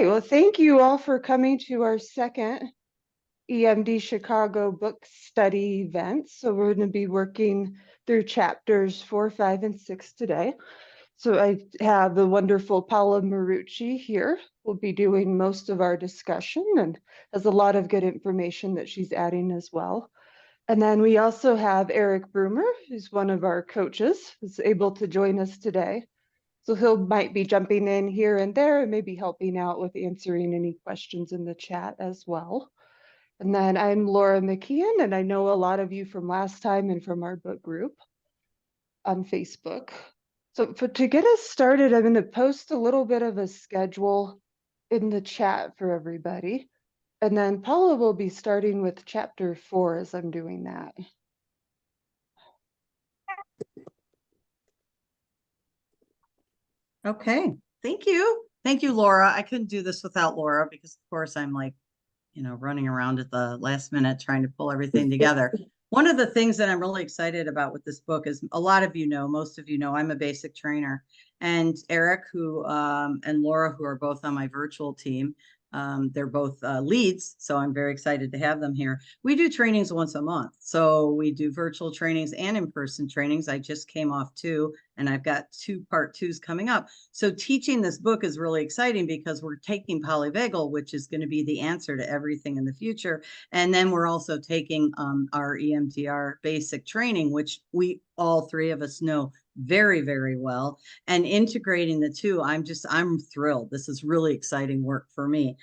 right. Well, thank you all for coming to our second EMD Chicago book study event. So we're going to be working through chapters 4, 5, and 6 today. So I have the wonderful Paula Marucci here. We'll be doing most of our discussion and has a lot of good information that she's adding as well. And then we also have Eric Brumer, who's one of our coaches, who's able to join us today. So he'll might be jumping in here and there and maybe helping out with answering any questions in the chat as well. And then I'm Laura McKeon, and I know a lot of you from last time and from our book group on Facebook. So to get us started, I'm going to post a little bit of a schedule in the chat for everybody. And then Paula will be starting with chapter 4 as I'm doing that. Okay, thank you. Thank you, Laura. I couldn't do this without Laura because, of course, I'm like, running around at the last minute trying to pull everything together. One of the things that I'm really excited about with this book is a lot of you know, most of you know, I'm a basic trainer. And Eric, and Laura, who are both on my virtual team, they're both leads, so I'm very excited to have them here. We do trainings once a month. So we do virtual trainings and in-person trainings. I just came off 2, and I've got 2 part 2s coming up. So teaching this book is really exciting because we're taking Polyvagal, which is going to be the answer to everything in the future. And then we're also taking our EMDR basic training, which we all 3 of us know very, very well, and integrating the 2. I'm thrilled. This is really exciting work for me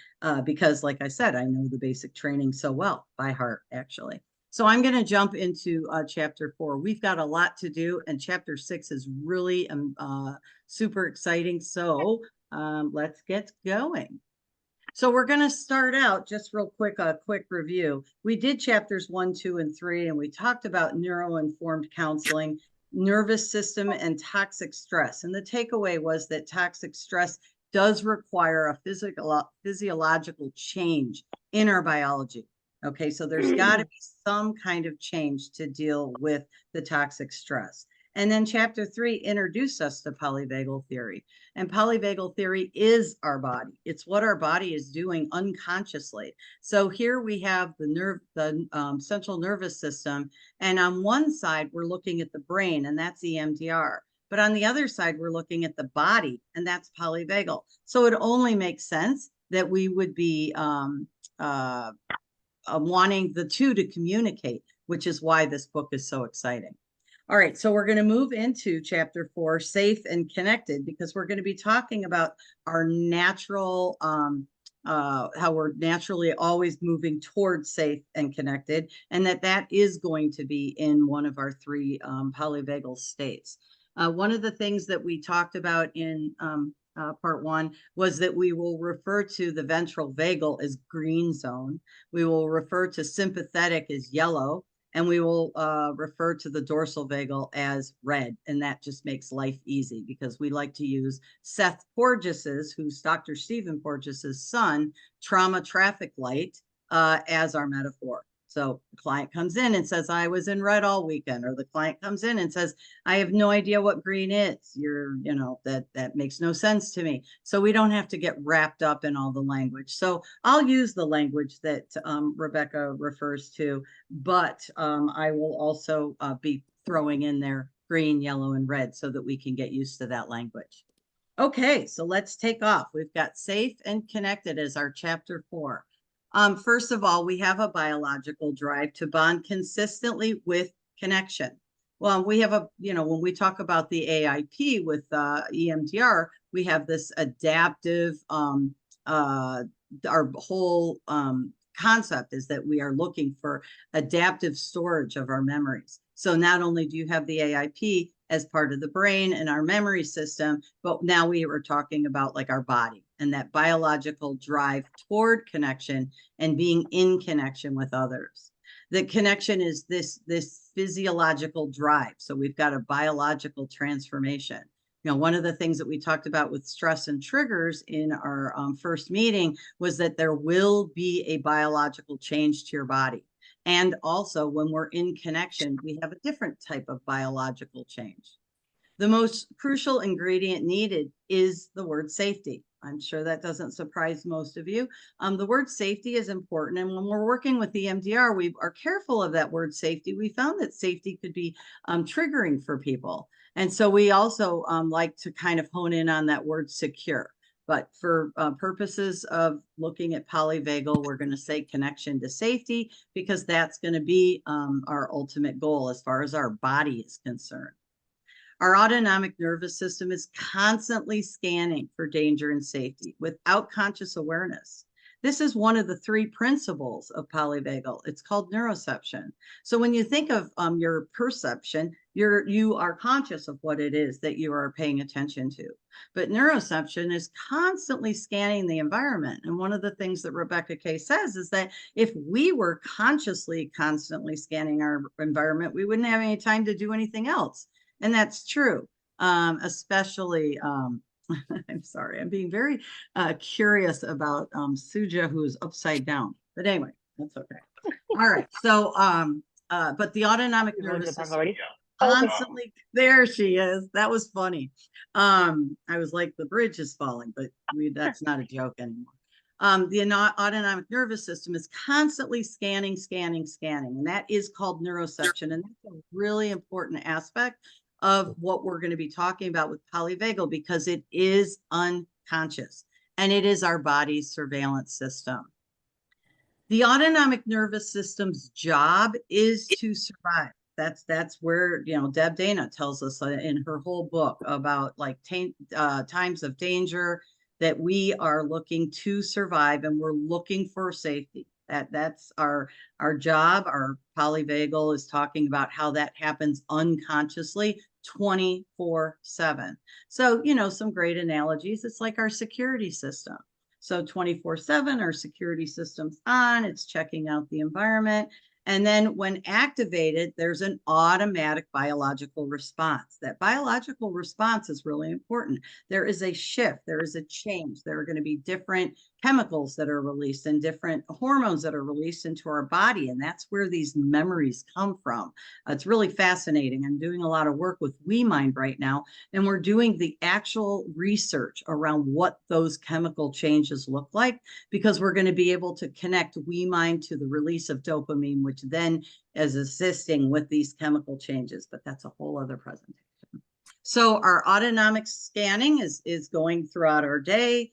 because, like I said, I know the basic training so well by heart, actually. So I'm going to jump into chapter 4. We've got a lot to do, and chapter 6 is really super exciting. So let's get going. So we're going to start out just real quick, a quick review. We did chapters 1, 2, and 3, and we talked about neuro-informed counseling, nervous system, and toxic stress. And the takeaway was that toxic stress does require a physiological change in our biology. Okay, so there's got to be some kind of change to deal with the toxic stress. And then chapter 3 introduced us to polyvagal theory. And polyvagal theory is our body. It's what our body is doing unconsciously. So here we have the central nervous system. And on one side, we're looking at the brain, and that's EMDR. But on the other side, we're looking at the body, and that's polyvagal. So it only makes sense that we would be wanting the 2 to communicate, which is why this book is so exciting. All right, so we're going to move into chapter 4, safe and connected, because we're going to be talking about our natural, how we're naturally always moving towards safe and connected, and that is going to be in one of our 3 polyvagal states. One of the things that we talked about in part 1 was that we will refer to the ventral vagal as green zone. We will refer to sympathetic as yellow, and we will refer to the dorsal vagal as red. And that just makes life easy because we like to use Seth Porges's, who's Dr. Stephen Porges's son, trauma traffic light as our metaphor. So the client comes in and says, I was in red all weekend, or the client comes in and says, I have no idea what green is. That makes no sense to me. So we don't have to get wrapped up in all the language. So I'll use the language that Rebecca refers to, but I will also be throwing in there green, yellow, and red so that we can get used to that language. Okay, so let's take off. We've got safe and connected as our chapter 4. First of all, we have a biological drive to bond consistently with connection. Well, we have when we talk about the AIP with EMDR, we have this adaptive, our whole concept is that we are looking for adaptive storage of our memories. So not only do you have the AIP as part of the brain and our memory system, but now we are talking about like our body and that biological drive toward connection and being in connection with others. The connection is this physiological drive. So we've got a biological transformation. One of the things that we talked about with stress and triggers in our first meeting was that there will be a biological change to your body. And also when we're in connection, we have a different type of biological change. The most crucial ingredient needed is the word safety. I'm sure that doesn't surprise most of you. The word safety is important. And when we're working with EMDR, we are careful of that word safety. We found that safety could be triggering for people. And so we also like to kind of hone in on that word secure. But for purposes of looking at polyvagal, we're going to say connection to safety, because that's going to be our ultimate goal as far as our body is concerned. Our autonomic nervous system is constantly scanning for danger and safety without conscious awareness. This is one of the 3 principles of polyvagal. It's called neuroception. So when you think of your perception, you are conscious of what it is that you are paying attention to. But neuroception is constantly scanning the environment. And one of the things that Rebecca Kase says is that if we were consciously constantly scanning our environment, we wouldn't have any time to do anything else. And that's true, especially, I'm sorry, I'm being very curious about Suja, who's upside down. But anyway, that's okay. All right. So, but the autonomic nervous system constantly, there she is. That was funny. I was like, the bridge is falling, but that's not a joke anymore. The autonomic nervous system is constantly scanning, and that is called neuroception. And that's a really important aspect of what we're going to be talking about with polyvagal, because it is unconscious and it is our body's surveillance system. The autonomic nervous system's job is to survive. That's where, Deb Dana tells us in her whole book about like times of danger, that we are looking to survive and we're looking for safety. That's our job. Our polyvagal is talking about how that happens unconsciously 24/7. So, some great analogies. It's like our security system. So 24/7, our security system's on, it's checking out the environment. And then when activated, there's an automatic biological response. That biological response is really important. There is a shift, there is a change. There are going to be different chemicals that are released and different hormones that are released into our body. And that's where these memories come from. It's really fascinating. I'm doing a lot of work with WeMind right now, and we're doing the actual research around what those chemical changes look like, because we're going to be able to connect WeMind to the release of dopamine, which then is assisting with these chemical changes. But that's a whole other presentation. So our autonomic scanning is going throughout our day.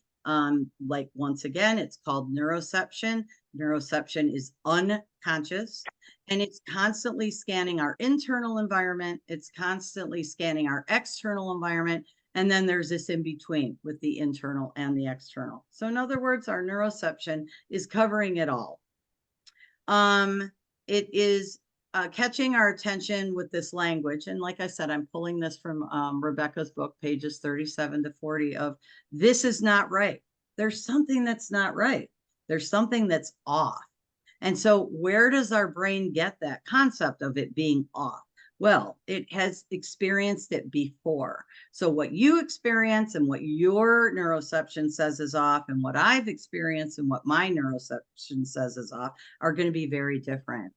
Like, once again, it's called neuroception. Neuroception is unconscious, and it's constantly scanning our internal environment. It's constantly scanning our external environment. And then there's this in between with the internal and the external. So in other words, our neuroception is covering it all. It is catching our attention with this language. And like I said, I'm pulling this from Rebecca's book, pages 37 to 40 of this is not right. There's something that's not right. There's something that's off. And so where does our brain get that concept of it being off? Well, it has experienced it before. So what you experience and what your neuroception says is off, and what I've experienced and what my neuroception says is off, are going to be very different.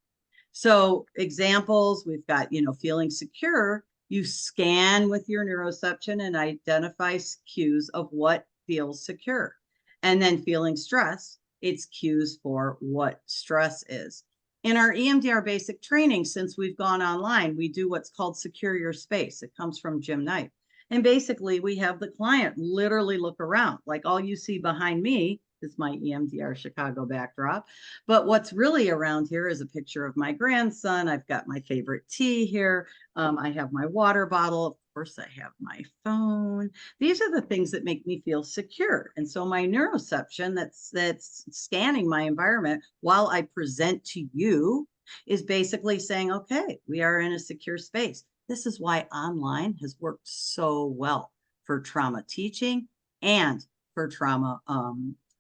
So examples, we've got, feeling secure. You scan with your neuroception and identify cues of what feels secure. And then feeling stress, it's cues for what stress is. In our EMDR basic training, since we've gone online, we do what's called Secure Your Space. It comes from Jim Knight. And basically, we have the client literally look around. Like, all you see behind me is my EMDR Chicago backdrop. But what's really around here is a picture of my grandson. I've got my favorite tea here. I have my water bottle. Of course, I have my phone. These are the things that make me feel secure. And so my neuroception that's scanning my environment while I present to you is basically saying, okay, we are in a secure space. This is why online has worked so well for trauma teaching and for trauma,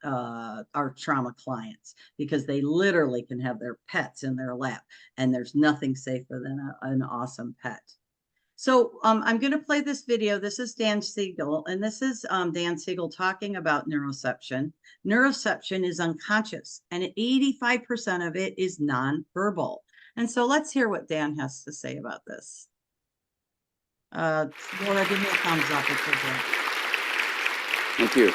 our trauma clients, because they literally can have their pets in their lap, and there's nothing safer than an awesome pet. So I'm going to play this video. This is Dan Siegel, and this is Dan Siegel talking about neuroception. Neuroception is unconscious, and 85% of it is nonverbal. And so let's hear what Dan has to say about this. Laura, give me a thumbs up if you're good. Thank you.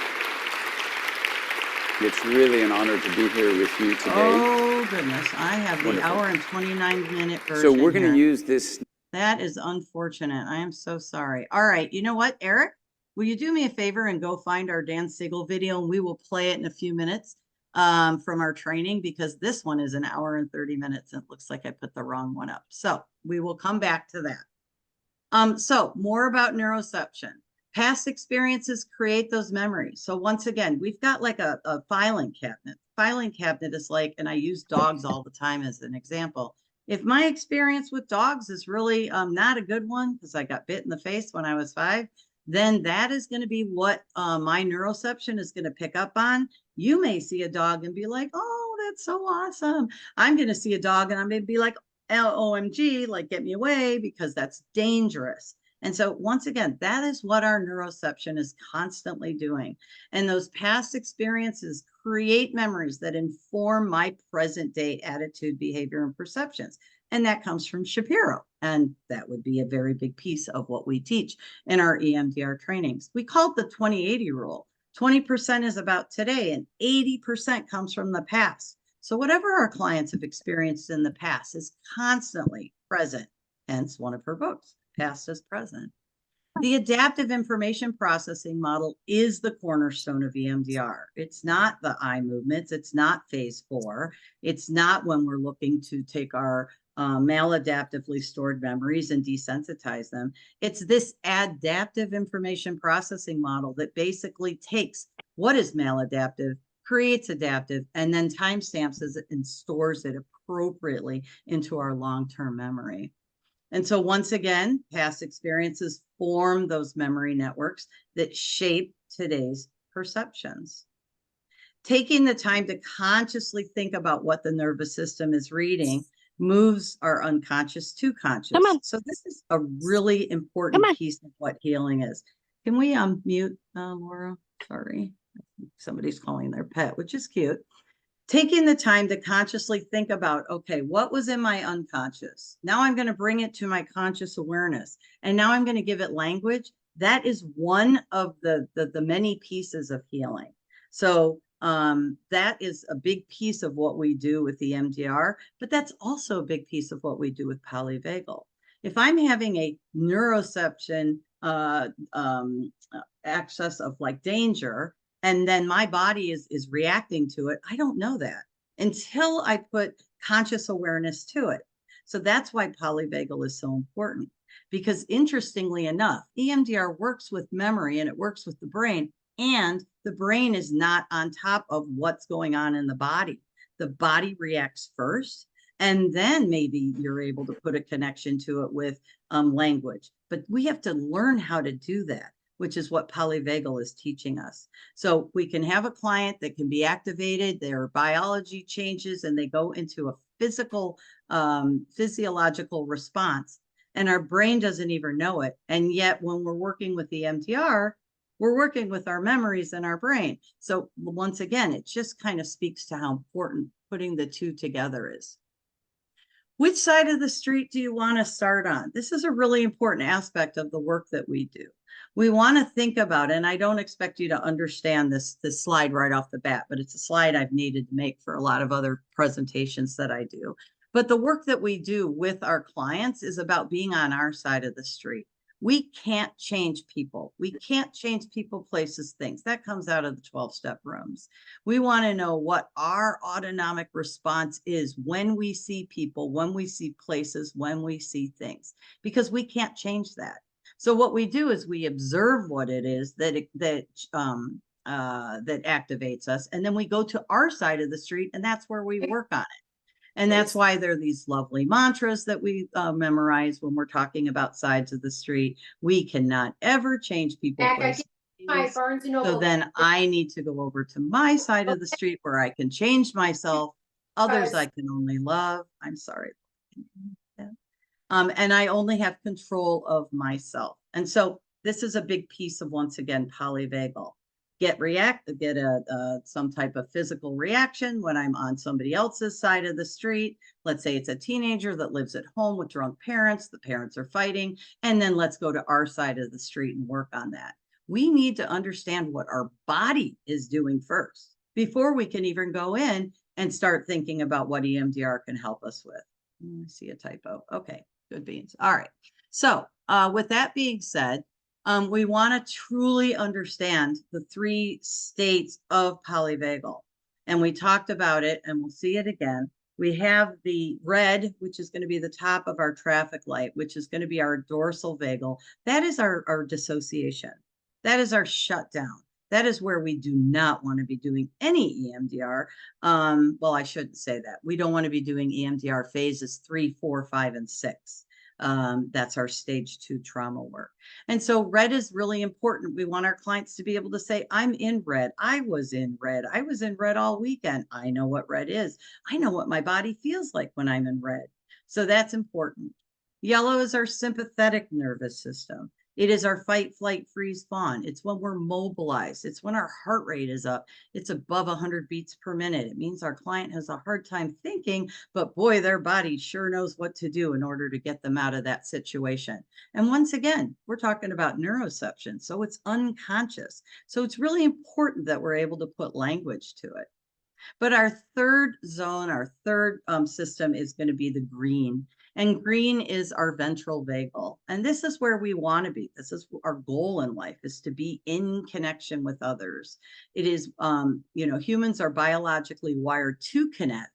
It's really an honor to be here with you today. Oh, goodness. I have the Wonderful. hour and 29-minute version. So we're going to here. use this. That is unfortunate. I am so sorry. All right. You know what, Eric? Will you do me a favor and go find our Dan Siegel video, and we will play it in a few minutes from our training, because this one is an hour and 30 minutes. And it looks like I put the wrong one up. So we will come back to that. So more about neuroception. Past experiences create those memories. So once again, we've got like a filing cabinet. Filing cabinet is like, and I use dogs all the time as an example. If my experience with dogs is really not a good one, because I got bit in the face when I was 5, then that is going to be what my neuroception is going to pick up on. You may see a dog and be like, oh, that's so awesome. I'm going to see a dog and I'm going to be like, OMG, like, get me away, because that's dangerous. And so once again, that is what our neuroception is constantly doing. And those past experiences create memories that inform my present day attitude, behavior, and perceptions. And that comes from Shapiro. And that would be a very big piece of what we teach in our EMDR trainings. We call it the 20-80 rule. 20% is about today and 80% comes from the past. So whatever our clients have experienced in the past is constantly present. Hence one of her books, Past as Present. The adaptive information processing model is the cornerstone of EMDR. It's not the eye movements. It's not phase 4. It's not when we're looking to take our maladaptively stored memories and desensitize them. It's this adaptive information processing model that basically takes what is maladaptive, creates adaptive, and then timestamps it and stores it appropriately into our long-term memory. And so once again, past experiences form those memory networks that shape today's perceptions. Taking the time to consciously think about what the nervous system is reading moves our unconscious to conscious. So this is a really important piece of what healing is. Can we mute Laura? Sorry, somebody's calling their pet, which is cute. Taking the time to consciously think about, okay, what was in my unconscious? Now I'm going to bring it to my conscious awareness. And now I'm going to give it language. That is one of the many pieces of healing. So that is a big piece of what we do with the EMDR, but that's also a big piece of what we do with Polyvagal. If I'm having a neuroception access of like danger, and then my body is reacting to it, I don't know that until I put conscious awareness to it. So that's why Polyvagal is so important, because interestingly enough, EMDR works with memory and it works with the brain, and the brain is not on top of what's going on in the body. The body reacts first, and then maybe you're able to put a connection to it with language. But we have to learn how to do that, which is what Polyvagal is teaching us. So we can have a client that can be activated, their biology changes, and they go into a physiological response, and our brain doesn't even know it. And yet when we're working with the EMDR, we're working with our memories in our brain. So once again, it just kind of speaks to how important putting the two together is. Which side of the street do you want to start on? This is a really important aspect of the work that we do. We want to think about, and I don't expect you to understand this slide right off the bat, but it's a slide I've needed to make for a lot of other presentations that I do. But the work that we do with our clients is about being on our side of the street. We can't change people. We can't change people, places, things. That comes out of the 12-step rooms. We want to know what our autonomic response is when we see people, when we see places, when we see things, because we can't change that. So what we do is we observe what it is that activates us, and then we go to our side of the street, and that's where we work on it. And that's why there are these lovely mantras that we memorize when we're talking about sides of the street. We cannot ever change people. So then I need to go over to my side of the street where I can change myself. Others I can only love. I'm sorry. And I only have control of myself. And so this is a big piece of, once again, Polyvagal. Get some type of physical reaction when I'm on somebody else's side of the street. Let's say it's a teenager that lives at home with drunk parents. The parents are fighting. And then let's go to our side of the street and work on that. We need to understand what our body is doing first. before we can even go in and start thinking about what EMDR can help us with. I see a typo. Okay, good beans. All right. So with that being said, we want to truly understand the 3 states of polyvagal. And we talked about it, and we'll see it again. We have the red, which is going to be the top of our traffic light, which is going to be our dorsal vagal. That is our dissociation. That is our shutdown. That is where we do not want to be doing any EMDR. Well, I shouldn't say that. We don't want to be doing EMDR phases 3, 4, 5, and 6. That's our stage 2 trauma work. And so red is really important. We want our clients to be able to say, I'm in red. I was in red. I was in red all weekend. I know what red is. I know what my body feels like when I'm in red. So that's important. Yellow is our sympathetic nervous system. It is our fight, flight, freeze, fawn. It's when we're mobilized. It's when our heart rate is up. It's above 100 beats per minute. It means our client has a hard time thinking, but boy, their body sure knows what to do in order to get them out of that situation. And once again, we're talking about neuroception, so it's unconscious. So it's really important that we're able to put language to it. But our third zone, our third system is going to be the green. And green is our ventral vagal. And this is where we want to be. This is our goal in life, is to be in connection with others. It is, humans are biologically wired to connect,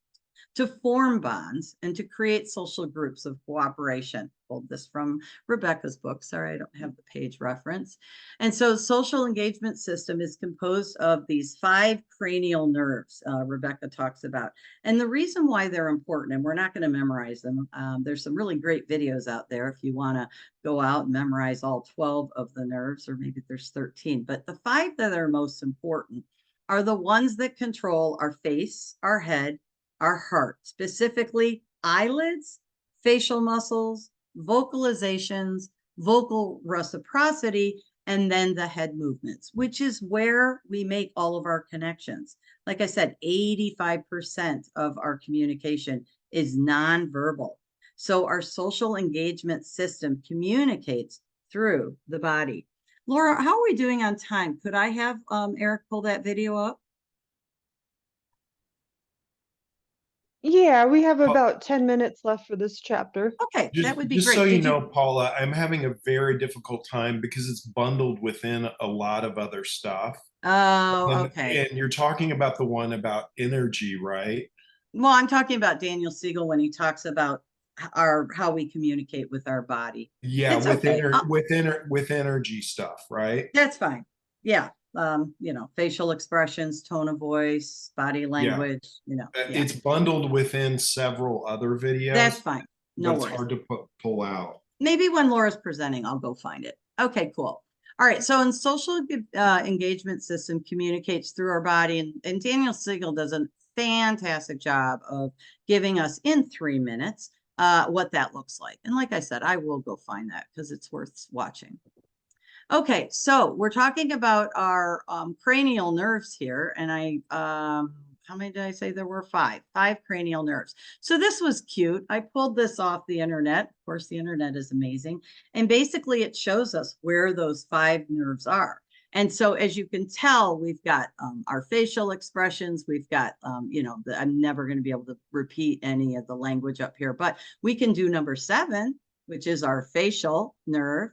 to form bonds, and to create social groups of cooperation. Pulled this from Rebecca's book. Sorry, I don't have the page reference. And so social engagement system is composed of these 5 cranial nerves Rebecca talks about. And the reason why they're important, and we're not going to memorize them, there's some really great videos out there if you want to go out and memorize all 12 of the nerves, or maybe there's 13. But the 5 that are most important are the ones that control our face, our head, our heart, specifically eyelids, facial muscles, vocalizations, vocal reciprocity, and then the head movements, which is where we make all of our connections. Like I said, 85% of our communication is nonverbal. So our social engagement system communicates through the body. Laura, how are we doing on time? Could I have Eric pull that video up? Yeah, we have about 10 minutes left for this chapter. Okay, that would be Just great. so you know, Paula, I'm having a very difficult time because it's bundled within a lot of other stuff. Oh, okay. And you're talking about the one about energy, right? Well, I'm talking about Daniel Siegel when he talks about how we communicate with our body. Yeah, It's with okay. with energy stuff, right? That's fine. Yeah. Facial expressions, tone of voice, body language, yeah. It's bundled within several other videos. That's fine. No but it's worries. hard to pull out. Maybe when Laura's presenting, I'll go find it. Okay, cool. All right. So in social engagement system communicates through our body, and Daniel Siegel does a fantastic job of giving us in 3 minutes what that looks like. And like I said, I will go find that because it's worth watching. Okay, so we're talking about our cranial nerves here, and how many did I say there were? 5 cranial nerves. So this was cute. I pulled this off the internet. Of course, the internet is amazing. And basically it shows us where those 5 nerves are. And so as you can tell, we've got our facial expressions. We've got, I'm never going to be able to repeat any of the language up here, but we can do number 7, which is our facial nerve.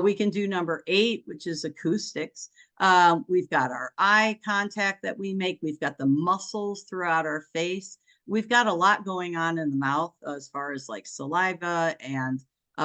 We can do number 8, which is acoustics. We've got our eye contact that we make. We've got the muscles throughout our face. We've got a lot going on in the mouth as far as like saliva, and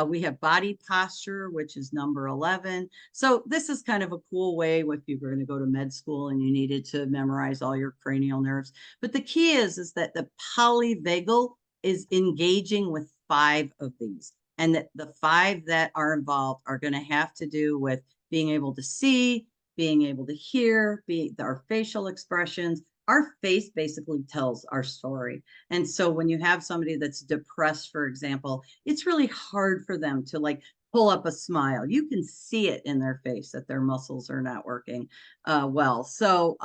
we have body posture, which is number 11. So this is kind of a cool way if you were going to go to med school and you needed to memorize all your cranial nerves. But the key is that the polyvagal is engaging with 5 of these. And that the 5 that are involved are going to have to do with being able to see, being able to hear, our facial expressions. Our face basically tells our story. And so when you have somebody that's depressed, for example, it's really hard for them to like pull up a smile. You can see it in their face that their muscles are not working well. So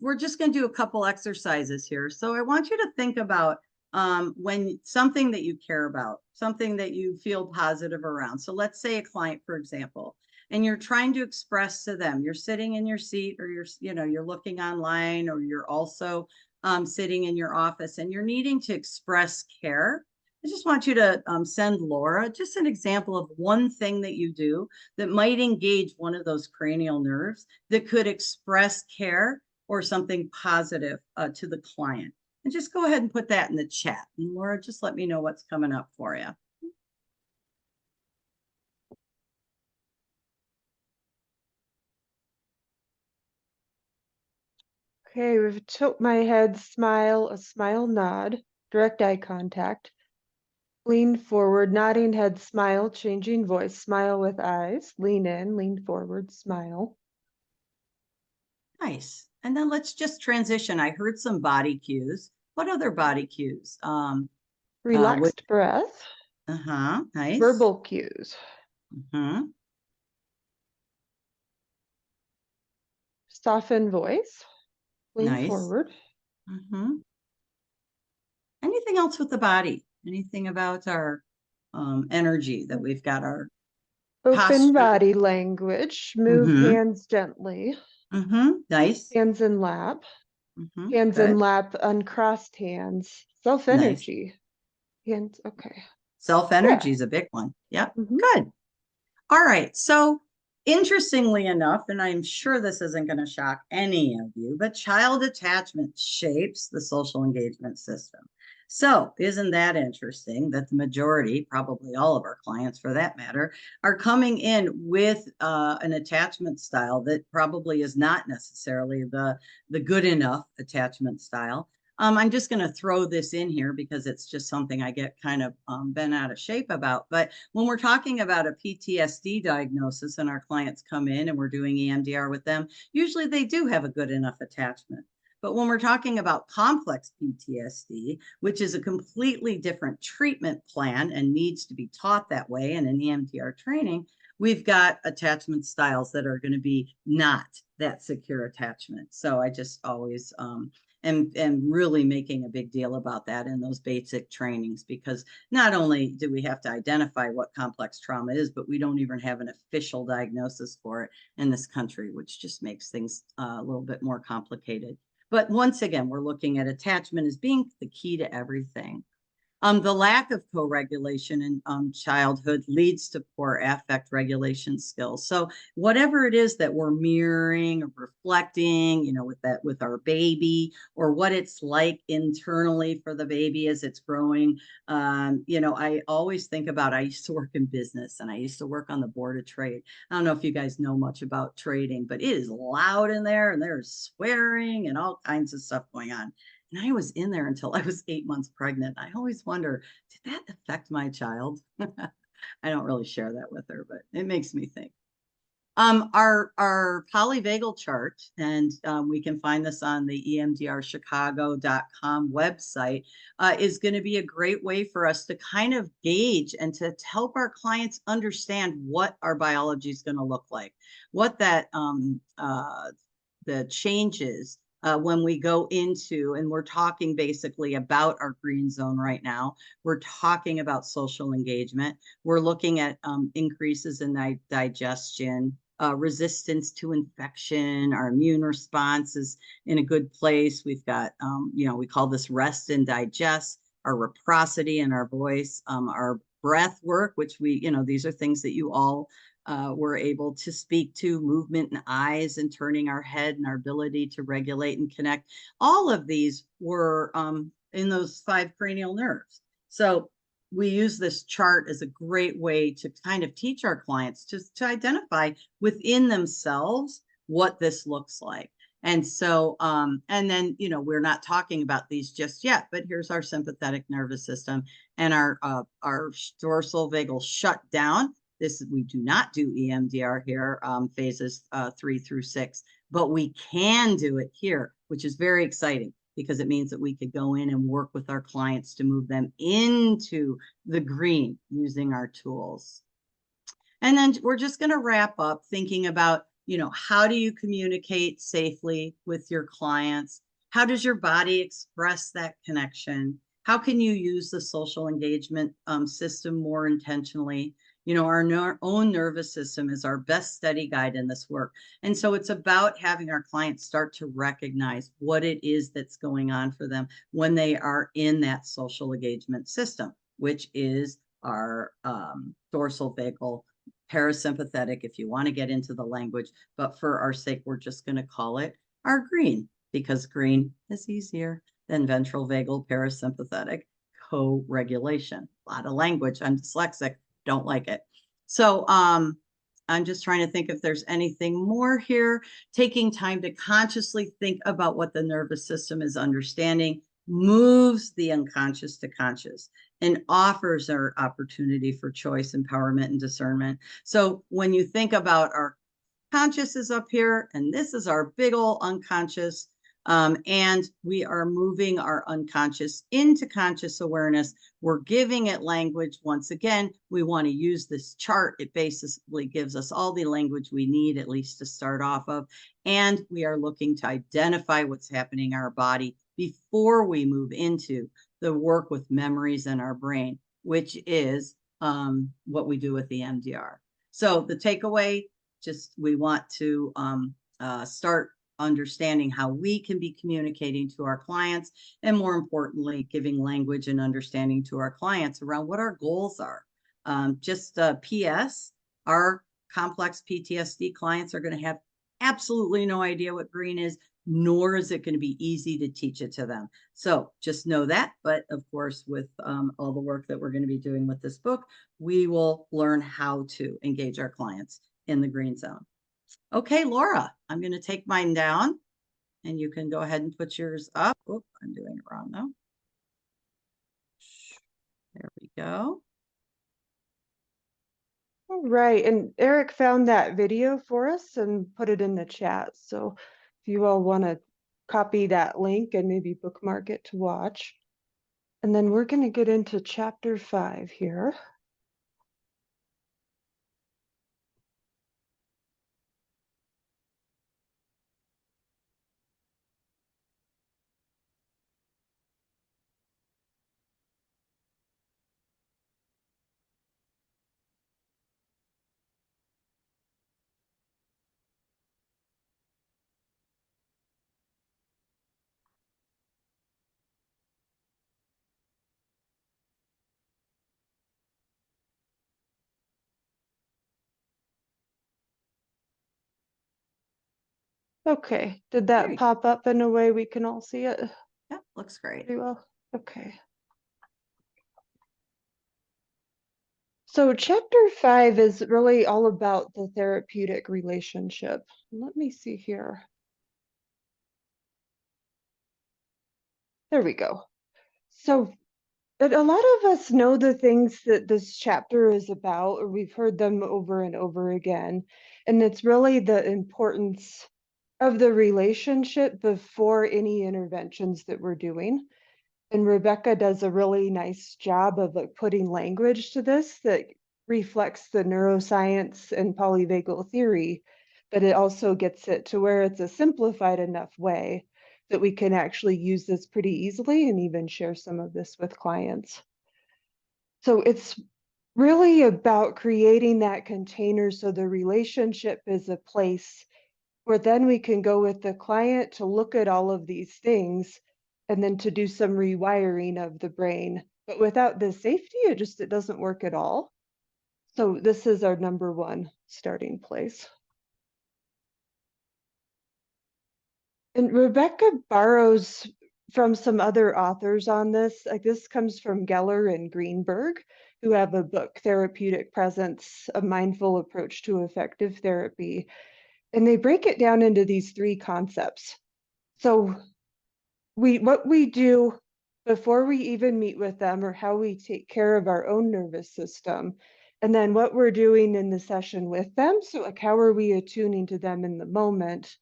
we're just going to do a couple exercises here. So I want you to think about when something that you care about, something that you feel positive around. So let's say a client, for example, and you're trying to express to them, you're sitting in your seat, or you're looking online, or you're also sitting in your office and you're needing to express care. I just want you to send Laura just an example of one thing that you do that might engage one of those cranial nerves that could express care or something positive to the client. And just go ahead and put that in the chat. And Laura, just let me know what's coming up for you. Okay, we have a tilt my head, smile, a smile, nod, direct eye contact, lean forward, nodding head, smile, changing voice, smile with eyes, lean in, lean forward, smile. Nice. And then let's just transition. I heard some body cues. What other body cues? Relaxed breath, Nice. verbal cues, soften voice, lean Nice. forward. Anything else with the body? Anything about our energy that we've got, our Open posture? body language, move hands gently, Nice. hands in lap, hands in Good. lap, uncrossed hands, self energy. Hands, okay. Self energy is a big one. Yep. Mhm. Good. All right. So interestingly enough, and I'm sure this isn't going to shock any of you, but child attachment shapes the social engagement system. So isn't that interesting that the majority, probably all of our clients for that matter, are coming in with an attachment style that probably is not necessarily the good enough attachment style. I'm just going to throw this in here because it's just something I get kind of bent out of shape about. But when we're talking about a PTSD diagnosis and our clients come in and we're doing EMDR with them, usually they do have a good enough attachment. But when we're talking about complex PTSD, which is a completely different treatment plan and needs to be taught that way in an EMDR training, we've got attachment styles that are going to be not that secure attachment. So I just always and really making a big deal about that in those basic trainings, because not only do we have to identify what complex trauma is, but we don't even have an official diagnosis for it in this country, which just makes things a little bit more complicated. But once again, we're looking at attachment as being the key to everything. The lack of co-regulation in childhood leads to poor affect regulation skills. So whatever it is that we're mirroring or reflecting, with our baby, or what it's like internally for the baby as it's growing. I always think about, I used to work in business and I used to work on the board of trade. I don't know if you guys know much about trading, but it is loud in there and there's swearing and all kinds of stuff going on. And I was in there until I was 8 months pregnant. I always wonder, did that affect my child? I don't really share that with her, but it makes me think. Our polyvagal chart, and we can find this on the emdrchicago.com website, is going to be a great way for us to kind of gauge and to help our clients understand what our biology is going to look like, what that the changes when we go into, and we're talking basically about our green zone right now. We're talking about social engagement. We're looking at increases in digestion, resistance to infection. Our immune response is in a good place. We've got, we call this rest and digest, our reciprocity in our voice, our breath work, which these are things that you all were able to speak to, movement and eyes and turning our head and our ability to regulate and connect. All of these were in those 5 cranial nerves. So we use this chart as a great way to kind of teach our clients to identify within themselves what this looks like. And so, and then, we're not talking about these just yet, but here's our sympathetic nervous system and our dorsal vagal shutdown. We do not do EMDR here, phases 3 through 6, but we can do it here, which is very exciting because it means that we could go in and work with our clients to move them into the green using our tools. And then we're just going to wrap up thinking about, how do you communicate safely with your clients? How does your body express that connection? How can you use the social engagement system more intentionally? You know, our own nervous system is our best study guide in this work. And so it's about having our clients start to recognize what it is that's going on for them when they are in that social engagement system, which is our dorsal vagal parasympathetic, if you want to get into the language. But for our sake, we're just going to call it our green, because green is easier than ventral vagal parasympathetic co-regulation. A lot of language. I'm dyslexic, don't like it. So I'm just trying to think if there's anything more here. Taking time to consciously think about what the nervous system is understanding moves the unconscious to conscious and offers our opportunity for choice, empowerment, and discernment. So when you think about our conscious is up here, and this is our big old unconscious, and we are moving our unconscious into conscious awareness. We're giving it language. Once again, we want to use this chart. It basically gives us all the language we need, at least to start off of. And we are looking to identify what's happening in our body before we move into the work with memories in our brain, which is what we do with the EMDR. So the takeaway, just we want to start understanding how we can be communicating to our clients, and more importantly, giving language and understanding to our clients around what our goals are. Just PS, our complex PTSD clients are going to have absolutely no idea what green is, nor is it going to be easy to teach it to them. So just know that. But of course, with all the work that we're going to be doing with this book, we will learn how to engage our clients in the green zone. Okay, Laura, I'm going to take mine down, and you can go ahead and put yours up. Oh, I'm doing it wrong though. There we go. All right, and Eric found that video for us and put it in the chat. So if you all want to copy that link and maybe bookmark it to watch. And then we're going to get into chapter 5 here. Okay, did that Great. pop up in a way we can all see it Yeah, looks great. pretty well? Okay. So chapter 5 is really all about the therapeutic relationship. Let me see here. There we go. So a lot of us know the things that this chapter is about, or we've heard them over and over again. And it's really the importance of the relationship before any interventions that we're doing. And Rebecca does a really nice job of like putting language to this that reflects the neuroscience and polyvagal theory, but it also gets it to where it's a simplified enough way that we can actually use this pretty easily and even share some of this with clients. So it's really about creating that container so the relationship is a place where then we can go with the client to look at all of these things and then to do some rewiring of the brain. But without the safety, it doesn't work at all. So this is our number one starting place. And Rebecca borrows from some other authors on this. Like this comes from Geller and Greenberg, who have a book, Therapeutic Presence, A Mindful Approach to Effective Therapy. And they break it down into these 3 concepts. So what we do before we even meet with them, or how we take care of our own nervous system, and then what we're doing in the session with them. So like, how are we attuning to them in the moment?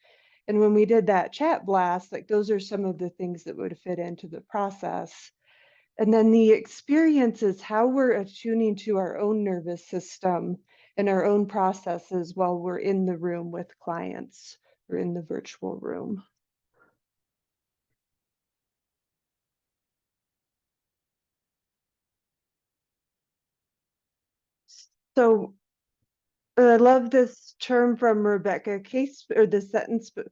And when we did that chat blast, like those are some of the things that would fit into the process. And then the experience is how we're attuning to our own nervous system and our own processes while we're in the room with clients or in the virtual room. So I love this term from Rebecca Case, or the sentence, but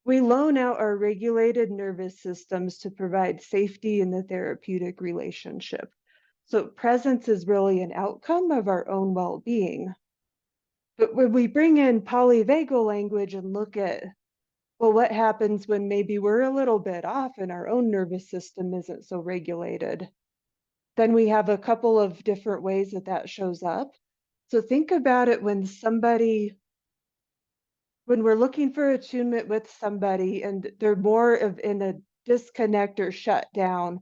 we loan out our regulated nervous systems to provide safety in the therapeutic relationship. So presence is really an outcome of our own well-being. But when we bring in polyvagal language and look at, well, what happens when maybe we're a little bit off and our own nervous system isn't so regulated? Then we have a couple of different ways that that shows up. So think about it when we're looking for attunement with somebody and they're more of in a disconnect or shut down,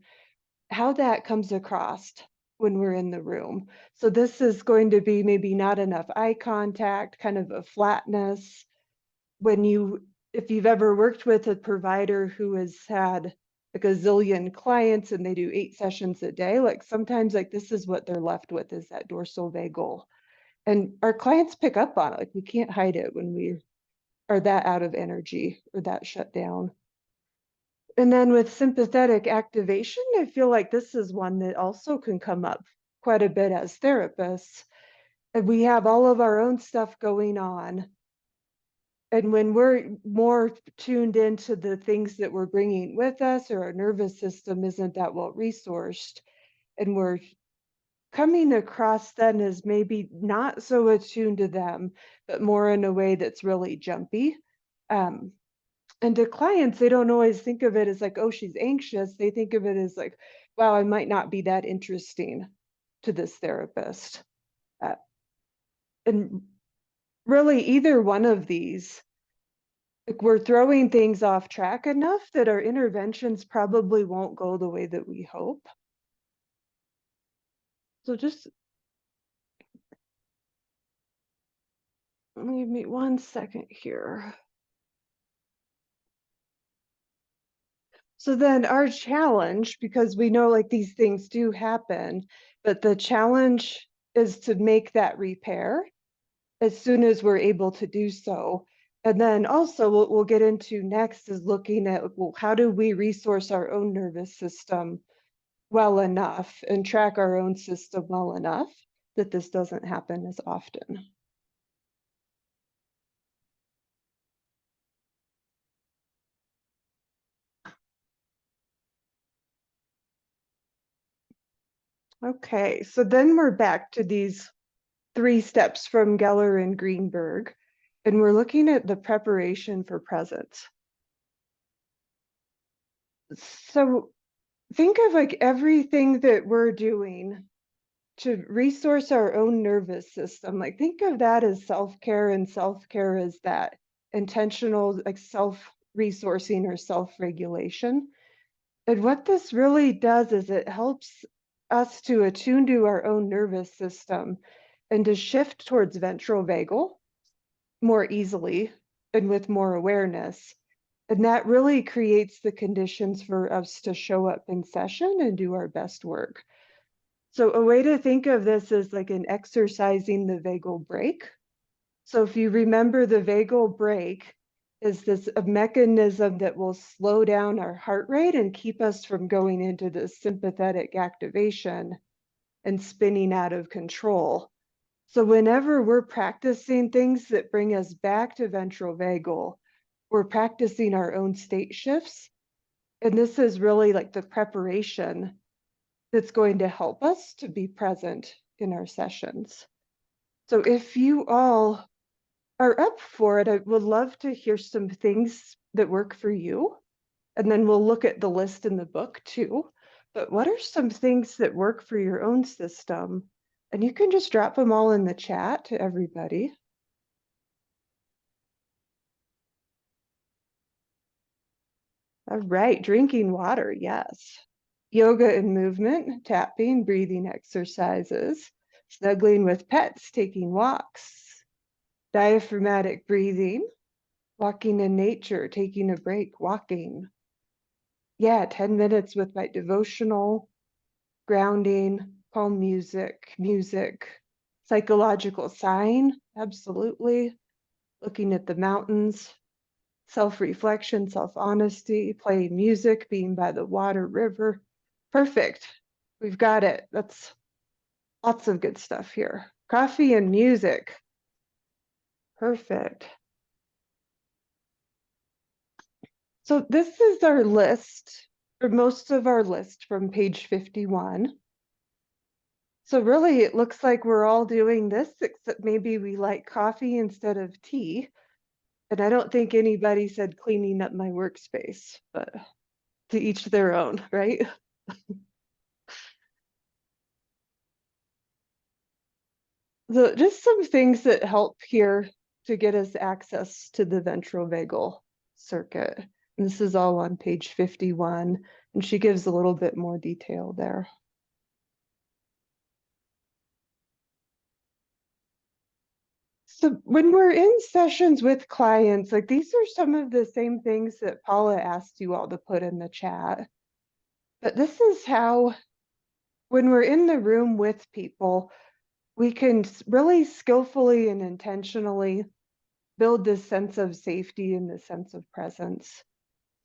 how that comes across when we're in the room. So this is going to be maybe not enough eye contact, kind of a flatness. If you've ever worked with a provider who has had a gazillion clients and they do 8 sessions a day, like sometimes like this is what they're left with, is that dorsal vagal. And our clients pick up on it. Like we can't hide it when we are that out of energy or that shut down. And then with sympathetic activation, I feel like this is one that also can come up quite a bit as therapists. And we have all of our own stuff going on. And when we're more tuned into the things that we're bringing with us, or our nervous system isn't that well resourced, and we're coming across then as maybe not so attuned to them, but more in a way that's really jumpy. And to clients, they don't always think of it as like, oh, she's anxious. They think of it as like, wow, I might not be that interesting to this therapist. And really, either one of these, like we're throwing things off track enough that our interventions probably won't go the way that we hope. So just give me 1 second here. So then our challenge, because we know like these things do happen, but the challenge is to make that repair as soon as we're able to do so. And then also what we'll get into next is looking at, well, how do we resource our own nervous system well enough and track our own system well enough that this doesn't happen as often. Okay, so then we're back to these 3 steps from Geller and Greenberg, and we're looking at the preparation for presence. So think of like everything that we're doing to resource our own nervous system. Like think of that as self-care, and self-care is that intentional like self-resourcing or self-regulation. And what this really does is it helps us to attune to our own nervous system and to shift towards ventral vagal more easily and with more awareness. And that really creates the conditions for us to show up in session and do our best work. So a way to think of this is like an exercising the vagal brake. So if you remember, the vagal brake is this a mechanism that will slow down our heart rate and keep us from going into this sympathetic activation and spinning out of control. So whenever we're practicing things that bring us back to ventral vagal, we're practicing our own state shifts. And this is really like the preparation that's going to help us to be present in our sessions. So if you all are up for it, I would love to hear some things that work for you. And then we'll look at the list in the book too. But what are some things that work for your own system? And you can just drop them all in the chat to everybody. All right, drinking water, yes. Yoga and movement, tapping, breathing exercises, snuggling with pets, taking walks, diaphragmatic breathing, walking in nature, taking a break, walking. Yeah, 10 minutes with my devotional, grounding, calm music, psychological sign, absolutely. Looking at the mountains, self-reflection, self-honesty, playing music, being by the water, river. Perfect. We've got it. That's lots of good stuff here. Coffee and music. Perfect. So this is our list, or most of our list from page 51. So really, it looks like we're all doing this, except maybe we like coffee instead of tea. And I don't think anybody said cleaning up my workspace, but to each their own, right? So just some things that help here to get us access to the ventral vagal circuit. And this is all on page 51, and she gives a little bit more detail there. So when we're in sessions with clients, like these are some of the same things that Paula asked you all to put in the chat. But this is how, when we're in the room with people, we can really skillfully and intentionally build this sense of safety and this sense of presence.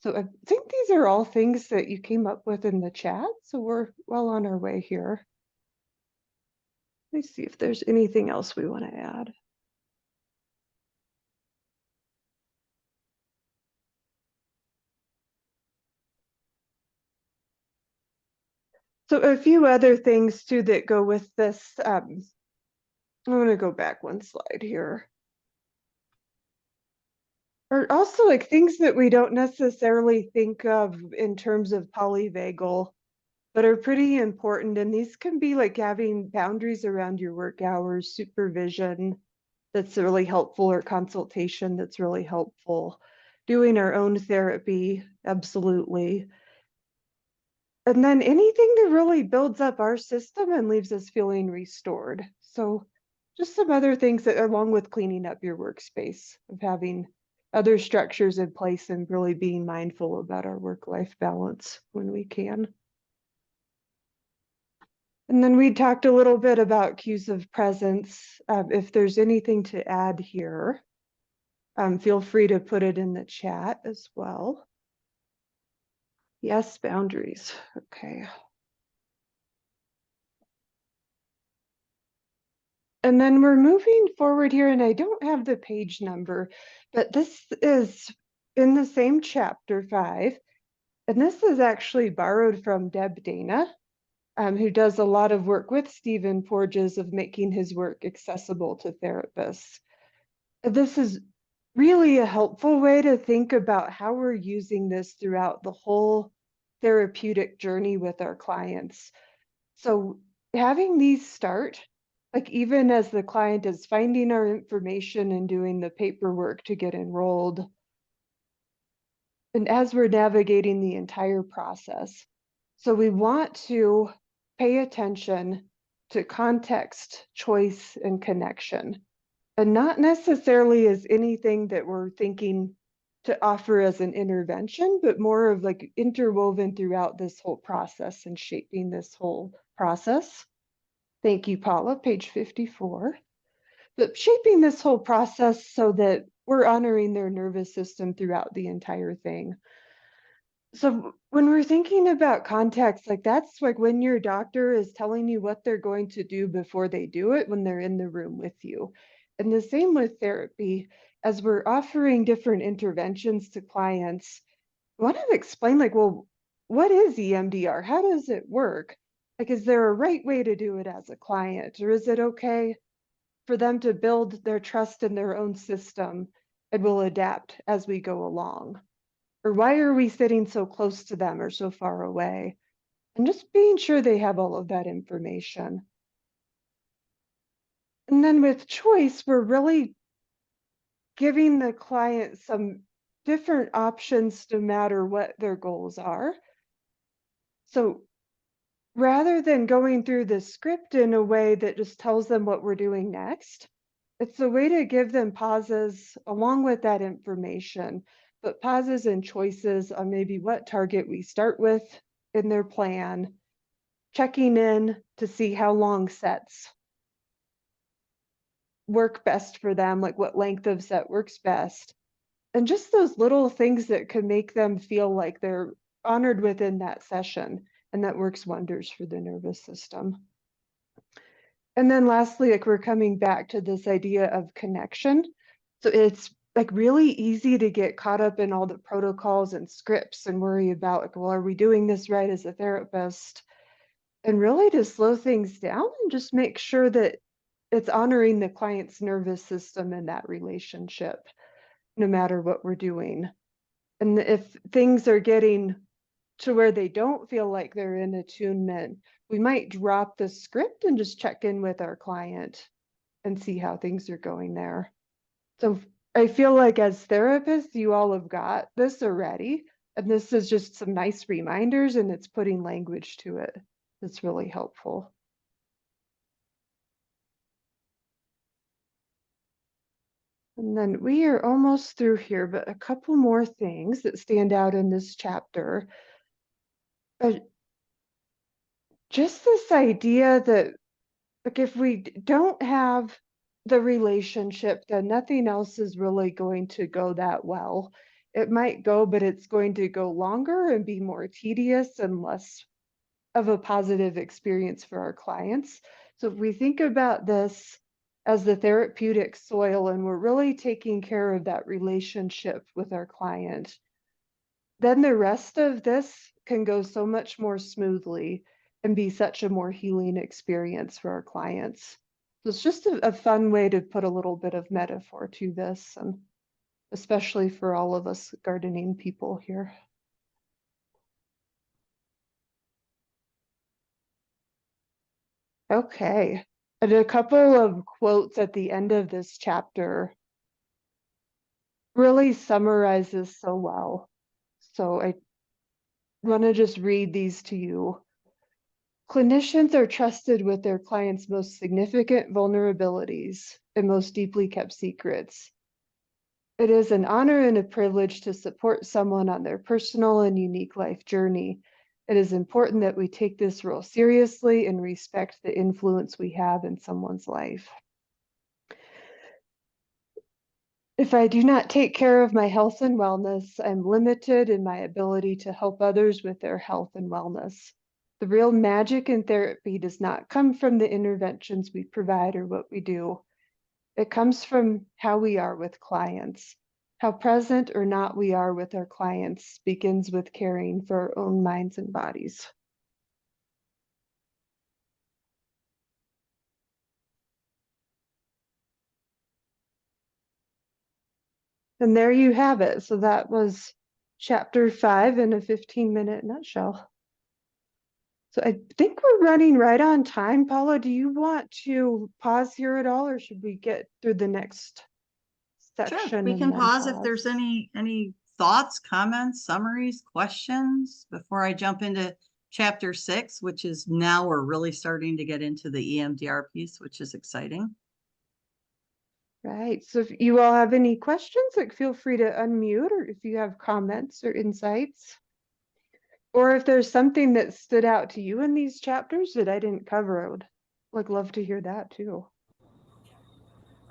So I think these are all things that you came up with in the chat. So we're well on our way here. Let me see if there's anything else we want to add. So a few other things too that go with this. I'm going to go back one slide here. Or also like things that we don't necessarily think of in terms of polyvagal, but are pretty important. And these can be like having boundaries around your work hours, supervision that's really helpful, or consultation that's really helpful, doing our own therapy, absolutely. And then anything that really builds up our system and leaves us feeling restored. So just some other things that, along with cleaning up your workspace, of having other structures in place and really being mindful about our work-life balance when we can. And then we talked a little bit about cues of presence. If there's anything to add here, feel free to put it in the chat as well. Yes, boundaries. Okay. And then we're moving forward here, and I don't have the page number, but this is in the same chapter 5. And this is actually borrowed from Deb Dana, who does a lot of work with Stephen Porges of making his work accessible to therapists. This is really a helpful way to think about how we're using this throughout the whole therapeutic journey with our clients. So having these start, like even as the client is finding our information and doing the paperwork to get enrolled, and as we're navigating the entire process. So we want to pay attention to context, choice, and connection, and not necessarily as anything that we're thinking to offer as an intervention, but more of like interwoven throughout this whole process and shaping this whole process. Thank you, Paula, page 54. But shaping this whole process so that we're honoring their nervous system throughout the entire thing. So when we're thinking about context, like that's like when your doctor is telling you what they're going to do before they do it, when they're in the room with you. And the same with therapy, as we're offering different interventions to clients, I want to explain like, well, what is EMDR? How does it work? Like, is there a right way to do it as a client? Or is it okay for them to build their trust in their own system and will adapt as we go along? Or why are we sitting so close to them or so far away? And just being sure they have all of that information. And then with choice, we're really giving the client some different options no matter what their goals are. So rather than going through the script in a way that just tells them what we're doing next, it's a way to give them pauses along with that information, but pauses and choices on maybe what target we start with in their plan, checking in to see how long sets work best for them, like what length of set works best. And just those little things that could make them feel like they're honored within that session. And that works wonders for the nervous system. And then lastly, like we're coming back to this idea of connection. So it's like really easy to get caught up in all the protocols and scripts and worry about like, well, are we doing this right as a therapist? And really to slow things down and just make sure that it's honoring the client's nervous system in that relationship, no matter what we're doing. And if things are getting to where they don't feel like they're in attunement, we might drop the script and just check in with our client and see how things are going there. So I feel like as therapists, you all have got this already. And this is just some nice reminders and it's putting language to it. That's really helpful. And then we are almost through here, but a couple more things that stand out in this chapter. Just this idea that like if we don't have the relationship, then nothing else is really going to go that well. It might go, but it's going to go longer and be more tedious and less of a positive experience for our clients. So if we think about this as the therapeutic soil and we're really taking care of that relationship with our client, then the rest of this can go so much more smoothly and be such a more healing experience for our clients. So it's just a fun way to put a little bit of metaphor to this, and especially for all of us gardening people here. Okay, and a couple of quotes at the end of this chapter really summarizes so well. So I want to just read these to you. Clinicians are trusted with their clients' most significant vulnerabilities and most deeply kept secrets. It is an honor and a privilege to support someone on their personal and unique life journey. It is important that we take this role seriously and respect the influence we have in someone's life. If I do not take care of my health and wellness, I'm limited in my ability to help others with their health and wellness. The real magic in therapy does not come from the interventions we provide or what we do. It comes from how we are with clients. How present or not we are with our clients begins with caring for our own minds and bodies. And there you have it. So that was chapter 5 in a 15-minute nutshell. So I think we're running right on time. Paula, do you want to pause here at all, or should we get through the next section? Sure, we and can then pause if there's any thoughts, comments, summaries, questions before I jump into chapter 6, which is now we're really starting to get into the EMDR piece, which is exciting. Right. So if you all have any questions, like feel free to unmute, or if you have comments or insights. Or if there's something that stood out to you in these chapters that I didn't cover, I would love to hear that too.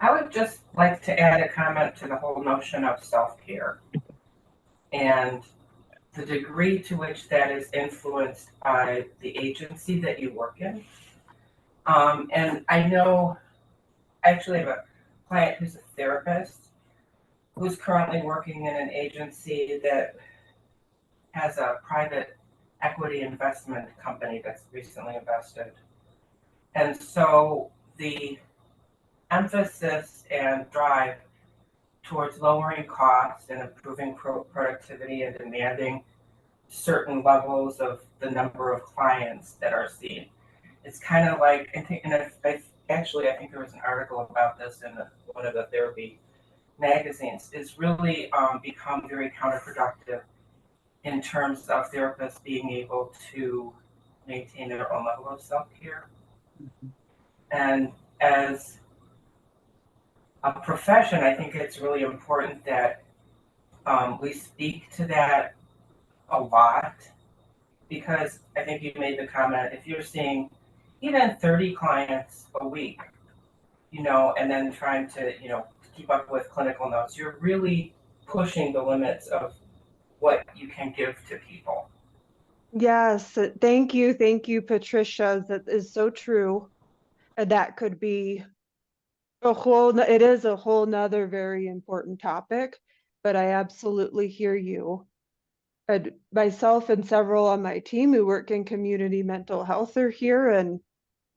I would just like to add a comment to the whole notion of self-care and the degree to which that is influenced by the agency that you work in. And I know, I actually have a client who's a therapist who's currently working in an agency that has a private equity investment company that's recently invested. And so the emphasis and drive towards lowering costs and improving productivity and demanding certain levels of the number of clients that are seen. It's kind of like, I think there was an article about this in one of the therapy magazines. It's really become very counterproductive in terms of therapists being able to maintain their own level of self-care. Mm-hmm. And as a profession, I think it's really important that we speak to that a lot, because I think you made the comment, if you're seeing even 30 clients a week, and then trying to, keep up with clinical notes, you're really pushing the limits of what you can give to people. Yes, thank you, Patricia. That is so true. And that could be it is a whole nother very important topic, but I absolutely hear you. And myself and several on my team who work in community mental health are here, and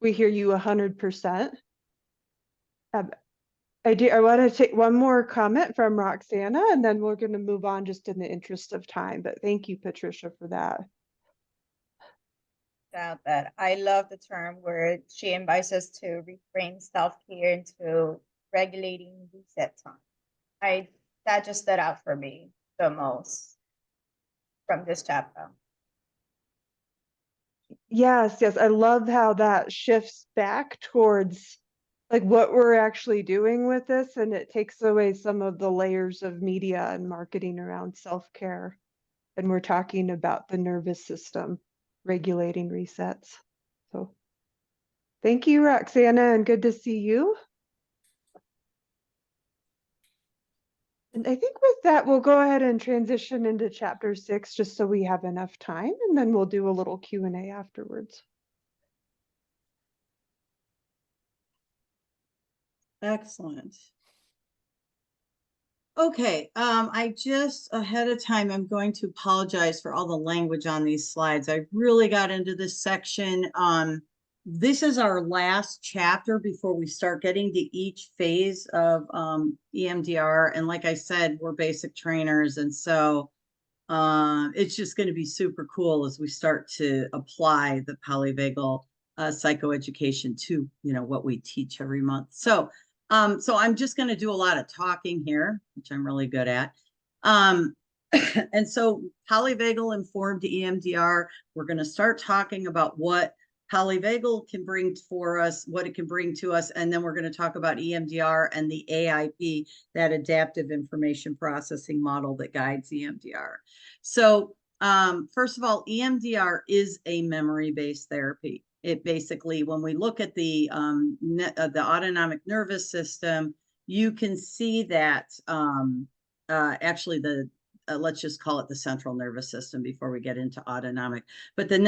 we hear you 100%. I want to take one more comment from Roxana, and then we're going to move on just in the interest of time. But thank you, Patricia, for that. That I love the term where she invites us to reframe self-care into regulating reset time. That just stood out for me the most from this chapter. Yes, I love how that shifts back towards like what we're actually doing with this, and it takes away some of the layers of media and marketing around self-care. And we're talking about the nervous system regulating resets. So thank you, Roxana, and good to see you. And I think with that, we'll go ahead and transition into chapter 6, just so we have enough time, and then we'll do a little Q&A afterwards. Excellent. Okay, I just ahead of time, I'm going to apologize for all the language on these slides. I really got into this section. This is our last chapter before we start getting to each phase of EMDR. And like I said, we're basic trainers. And so it's just going to be super cool as we start to apply the polyvagal psychoeducation to, what we teach every month. So I'm just going to do a lot of talking here, which I'm really good at. And so polyvagal informed EMDR, we're going to start talking about what polyvagal can bring for us, what it can bring to us, and then we're going to talk about EMDR and the AIP, that adaptive information processing model that guides EMDR. So first of all, EMDR is a memory-based therapy. It basically, when we look at the autonomic nervous system, you can see that actually let's just call it the central nervous system before we get into autonomic. But the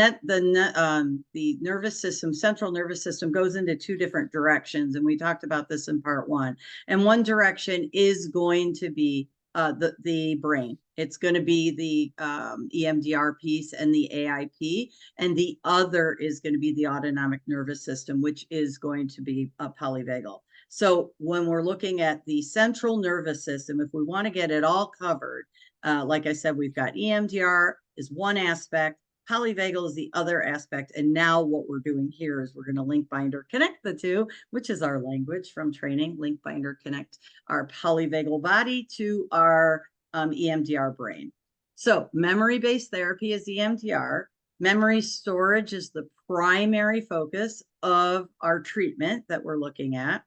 nervous system, central nervous system, goes into two different directions, and we talked about this in part 1. And one direction is going to be the brain. It's going to be the EMDR piece and the AIP, and the other is going to be the autonomic nervous system, which is going to be a polyvagal. So when we're looking at the central nervous system, if we want to get it all covered, like I said, we've got EMDR is one aspect, polyvagal is the other aspect. And now what we're doing here is we're going to link, bind, or connect the two, which is our language from training, link, bind, or connect our polyvagal body to our EMDR brain. So memory-based therapy is EMDR. Memory storage is the primary focus of our treatment that we're looking at.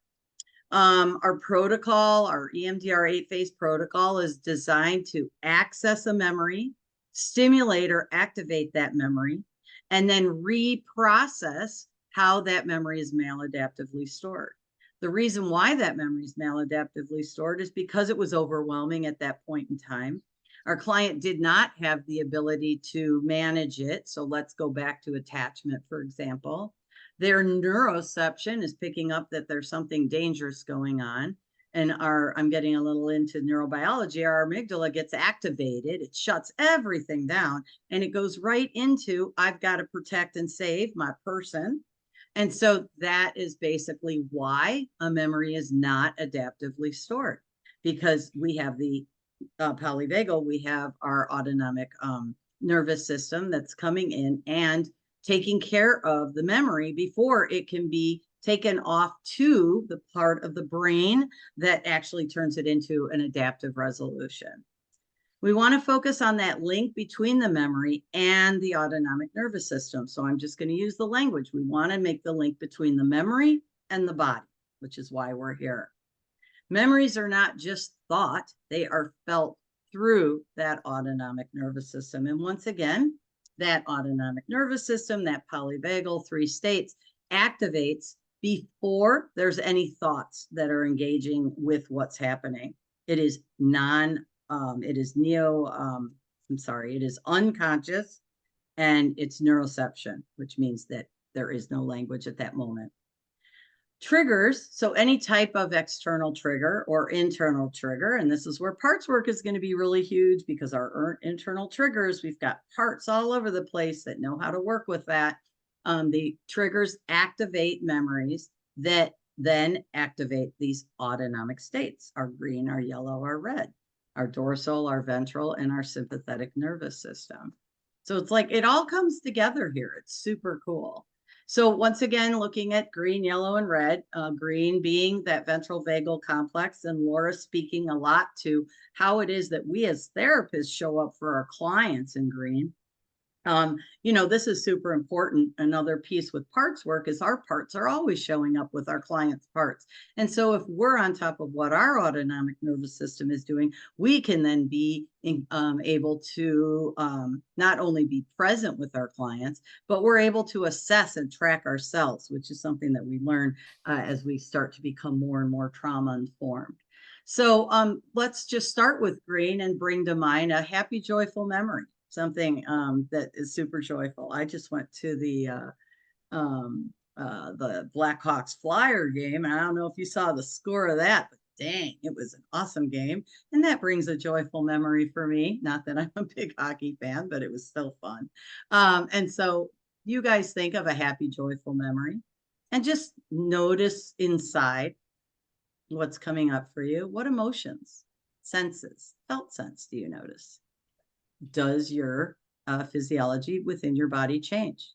Our protocol, our EMDR 8-phase protocol, is designed to access a memory, stimulate or activate that memory, and then reprocess how that memory is maladaptively stored. The reason why that memory is maladaptively stored is because it was overwhelming at that point in time. Our client did not have the ability to manage it. So let's go back to attachment, for example. Their neuroception is picking up that there's something dangerous going on. And I'm getting a little into neurobiology, our amygdala gets activated, it shuts everything down, and it goes right into, I've got to protect and save my person. And so that is basically why a memory is not adaptively stored, because we have the polyvagal, we have our autonomic nervous system that's coming in and taking care of the memory before it can be taken off to the part of the brain that actually turns it into an adaptive resolution. We want to focus on that link between the memory and the autonomic nervous system. So I'm just going to use the language. We want to make the link between the memory and the body, which is why we're here. Memories are not just thought, they are felt through that autonomic nervous system. And once again, that autonomic nervous system, that polyvagal 3 states, activates before there's any thoughts that are engaging with what's happening. It is it is unconscious, and it's neuroception, which means that there is no language at that moment. Triggers, so any type of external trigger or internal trigger, and this is where parts work is going to be really huge, because our internal triggers, we've got parts all over the place that know how to work with that. The triggers activate memories that then activate these autonomic states, our green, our yellow, our red, our dorsal, our ventral, and our sympathetic nervous system. So it's like it all comes together here. It's super cool. So once again, looking at green, yellow, and red, green being that ventral vagal complex, and Laura speaking a lot to how it is that we as therapists show up for our clients in green. You know, this is super important. Another piece with parts work is our parts are always showing up with our clients' parts. And so if we're on top of what our autonomic nervous system is doing, we can then be able to not only be present with our clients, but we're able to assess and track ourselves, which is something that we learn as we start to become more and more trauma informed. So let's just start with green and bring to mind a happy, joyful memory. Something that is super joyful. I just went to the Blackhawks Flyer game, and I don't know if you saw the score of that, but dang, it was an awesome game. And that brings a joyful memory for me. Not that I'm a big hockey fan, but it was still fun. And so you guys think of a happy, joyful memory and just notice inside what's coming up for you. What emotions, senses, felt sense do you notice? Does your physiology within your body change?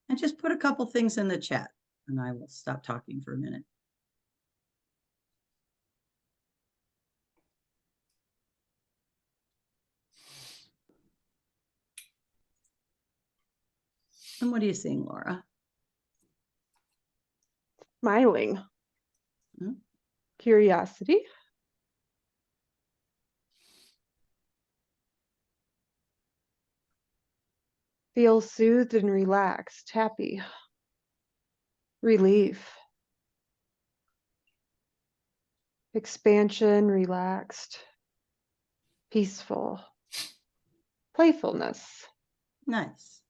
And just put a couple things in the chat, and I will stop talking for a minute. And what are you seeing, Laura? Smiling. Hmm? Curiosity. Feel soothed and relaxed, happy. Relief. Expansion, relaxed. Peaceful. Playfulness. Nice.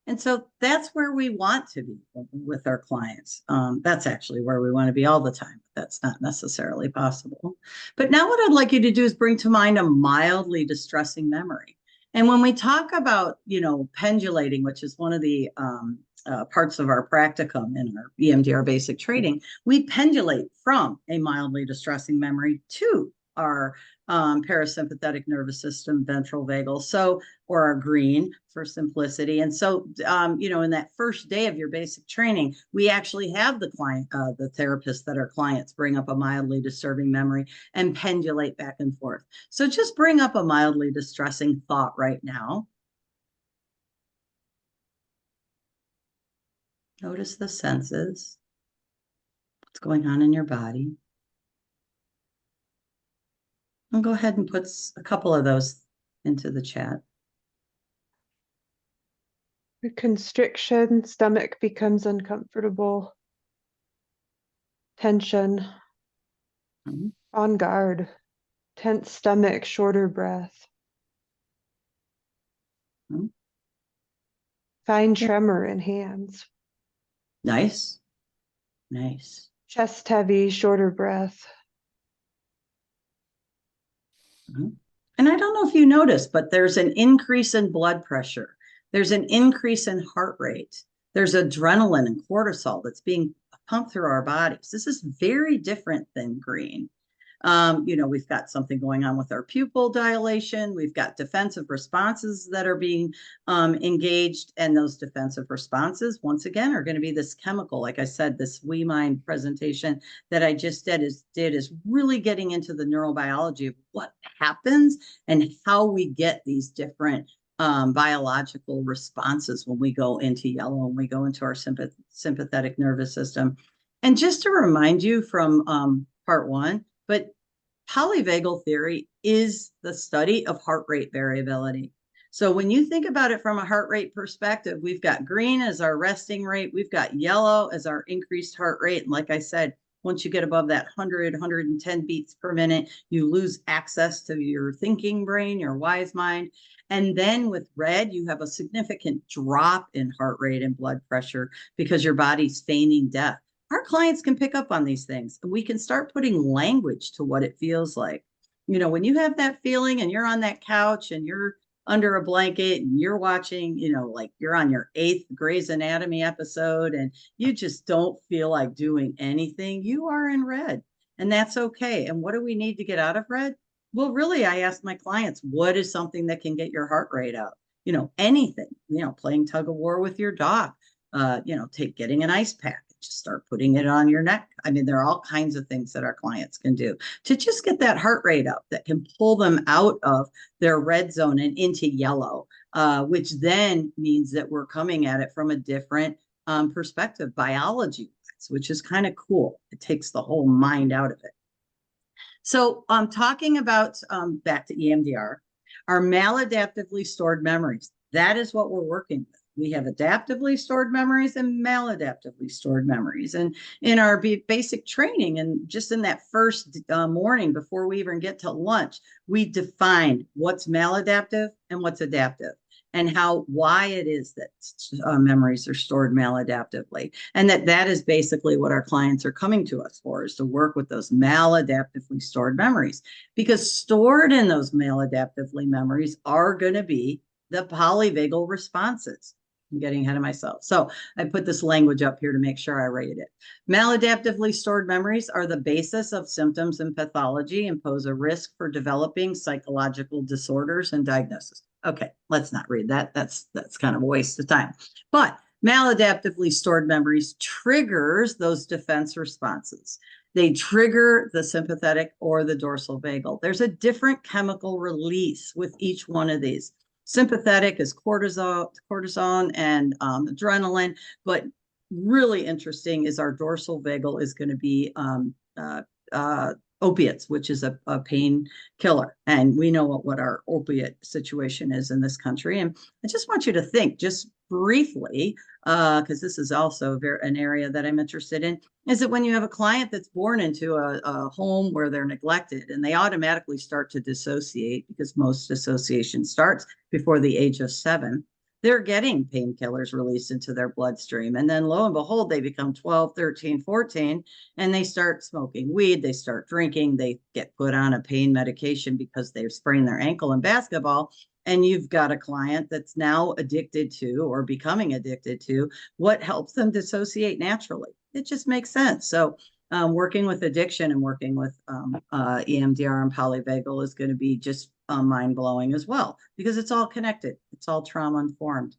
And so that's where we want to be with our clients. That's actually where we want to be all the time. But that's not necessarily possible. But now what I'd like you to do is bring to mind a mildly distressing memory. And when we talk about, you know, pendulating, which is one of the parts of our practicum in our EMDR basic training, we pendulate from a mildly distressing memory to our parasympathetic nervous system, ventral vagal, so, or our green for simplicity. And so, you know, in that first day of your basic training, we actually have the client, the therapists that are clients bring up a mildly disturbing memory and pendulate back and forth. So just bring up a mildly distressing thought right now. Notice the senses, what's going on in your body. And go ahead and put a couple of those into the chat. The constriction, stomach becomes uncomfortable. Tension. Mhm. On guard. Tense stomach, shorter breath. Mhm. Fine tremor in hands. Nice. Nice. Chest heavy, shorter breath. Mhm. And I don't know if you noticed, but there's an increase in blood pressure. There's an increase in heart rate. There's adrenaline and cortisol that's being pumped through our bodies. This is very different than green. You know, we've got something going on with our pupil dilation. We've got defensive responses that are being engaged. And those defensive responses, once again, are going to be this chemical. Like I said, this We Mind presentation that I just did is really getting into the neurobiology of what happens and how we get these different biological responses when we go into yellow, when we go into our sympathetic nervous system. And just to remind you from part one, but polyvagal theory is the study of heart rate variability. So when you think about it from a heart rate perspective, we've got green as our resting rate. We've got yellow as our increased heart rate. And like I said, once you get above that 100, 110 beats per minute, you lose access to your thinking brain, your wise mind. And then with red, you have a significant drop in heart rate and blood pressure because your body's feigning death. our clients can pick up on these things, and we can start putting language to what it feels like. You know, when you have that feeling and you're on that couch and you're under a blanket and you're watching, you know, like you're on your 8th Grey's Anatomy episode and you just don't feel like doing anything, you are in red, and that's okay. And what do we need to get out of red? Well, really, I ask my clients, what is something that can get your heart rate up? You know, anything, you know, playing tug of war with your dog, you know, getting an ice pack, just start putting it on your neck. I mean, there are all kinds of things that our clients can do to just get that heart rate up that can pull them out of their red zone and into yellow, which then means that we're coming at it from a different perspective, biology, which is kind of cool. It takes the whole mind out of it. So talking about, back to EMDR, our maladaptively stored memories. That is what we're working with. We have adaptively stored memories and maladaptively stored memories. And in our basic training, and just in that first morning before we even get to lunch, we defined what's maladaptive and what's adaptive, and why it is that memories are stored maladaptively. And that is basically what our clients are coming to us for, is to work with those maladaptively stored memories, because stored in those maladaptively memories are going to be the polyvagal responses. I'm getting ahead of myself. So I put this language up here to make sure I rate it. Maladaptively stored memories are the basis of symptoms and pathology and pose a risk for developing psychological disorders and diagnosis. Okay, let's not read that. That's kind of a waste of time. But maladaptively stored memories triggers those defense responses. They trigger the sympathetic or the dorsal vagal. There's a different chemical release with each one of these. Sympathetic is cortisol and adrenaline, but really interesting is our dorsal vagal is going to be opiates, which is a pain killer. And we know what our opiate situation is in this country. And I just want you to think just briefly, because this is also an area that I'm interested in, is that when you have a client that's born into a home where they're neglected and they automatically start to dissociate, because most dissociation starts before the age of 7, they're getting painkillers released into their bloodstream. And then lo and behold, they become 12, 13, 14, and they start smoking weed, they start drinking, they get put on a pain medication because they've sprained their ankle in basketball. And you've got a client that's now addicted to, or becoming addicted to, what helps them dissociate naturally. It just makes sense. So working with addiction and working with EMDR and polyvagal is going to be just mind-blowing as well, because it's all connected. It's all trauma-informed.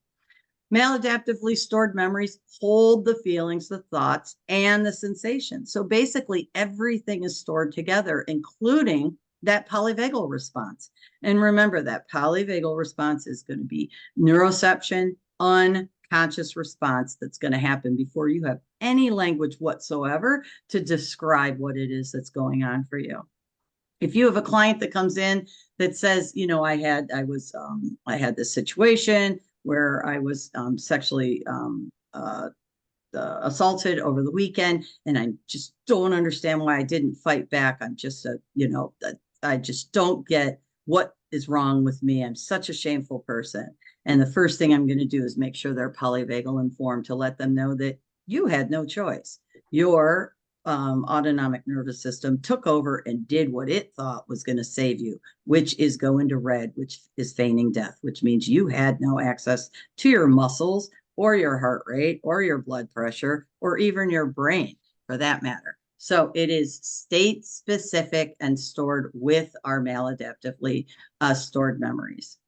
Maladaptively stored memories hold the feelings, the thoughts, and the sensations. So basically, everything is stored together, including that polyvagal response. And remember, that polyvagal response is going to be neuroception, unconscious response that's going to happen before you have any language whatsoever to describe what it is that's going on for you. If you have a client that comes in that says, you know, I had this situation where I was sexually assaulted over the weekend, and I just don't understand why I didn't fight back. I'm just I just don't get what is wrong with me. I'm such a shameful person. And the first thing I'm going to do is make sure they're polyvagal informed to let them know that you had no choice. Your autonomic nervous system took over and did what it thought was going to save you, which is go into red, which is feigning death, which means you had no access to your muscles or your heart rate or your blood pressure or even your brain for that matter. So it is state specific and stored with our maladaptively stored memories.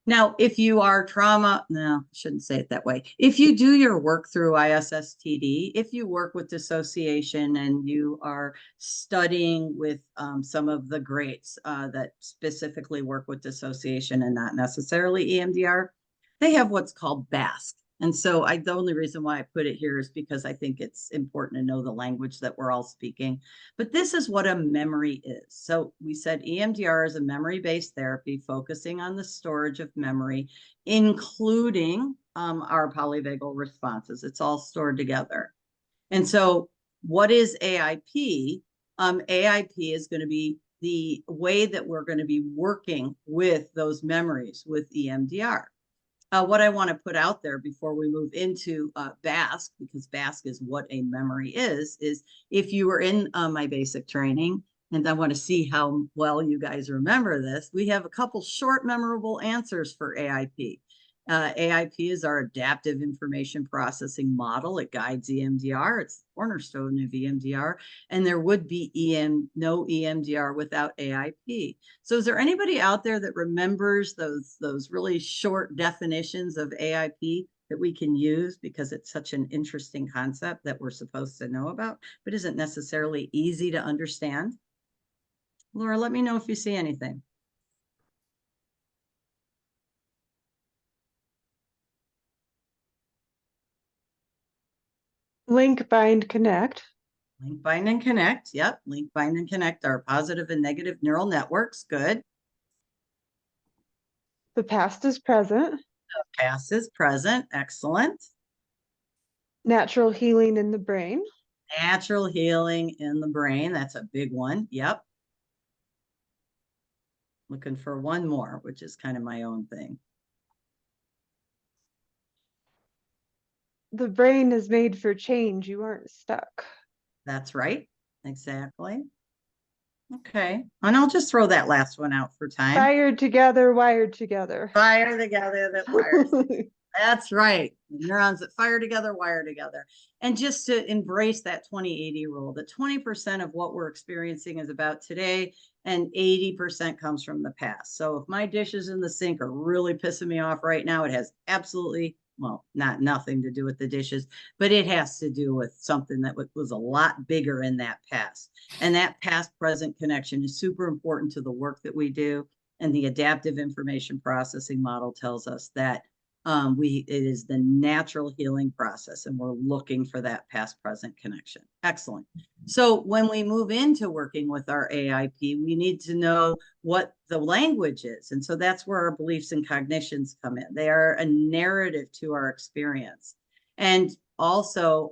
Now, if you are no, I shouldn't say it that way. If you do your work through ISSTD, if you work with dissociation and you are studying with some of the greats that specifically work with dissociation and not necessarily EMDR, they have what's called BASC. And so the only reason why I put it here is because I think it's important to know the language that we're all speaking. But this is what a memory is. So we said EMDR is a memory-based therapy focusing on the storage of memory, including our polyvagal responses. It's all stored together. And so what is AIP? AIP is going to be the way that we're going to be working with those memories with EMDR. what I want to put out there before we move into BASC, because BASC is what a memory is if you were in my basic training, and I want to see how well you guys remember this, we have a couple short memorable answers for AIP. AIP is our adaptive information processing model. It guides EMDR. It's the cornerstone of EMDR. And there would be no EMDR without AIP. So is there anybody out there that remembers those really short definitions of AIP that we can use, because it's such an interesting concept that we're supposed to know about, but isn't necessarily easy to understand? Laura, let me know if you see anything. Link, bind, connect. Link, bind, and connect. Yep. Link, bind, and connect are positive and negative neural networks. Good. The past is present. The past is present. Excellent. Natural healing in the brain. Natural healing in the brain. That's a big one. Yep. Looking for one more, which is kind of my own thing. The brain is made for change. You aren't stuck. That's right. Exactly. Okay. And I'll just throw that last one out for time. Fired together, wired together. Fire together that wires. That's right. The neurons that fire together, wire together. And just to embrace that 20-80 rule, that 20% of what we're experiencing is about today and 80% comes from the past. So if my dishes in the sink are really pissing me off right now, it has absolutely, well, nothing to do with the dishes, but it has to do with something that was a lot bigger in that past. And that past-present connection is super important to the work that we do. And the adaptive information processing model tells us that it is the natural healing process, and we're looking for that past-present connection. Excellent. So when we move into working with our AIP, we need to know what the language is. And so that's where our beliefs and cognitions come in. They are a narrative to our experience. And also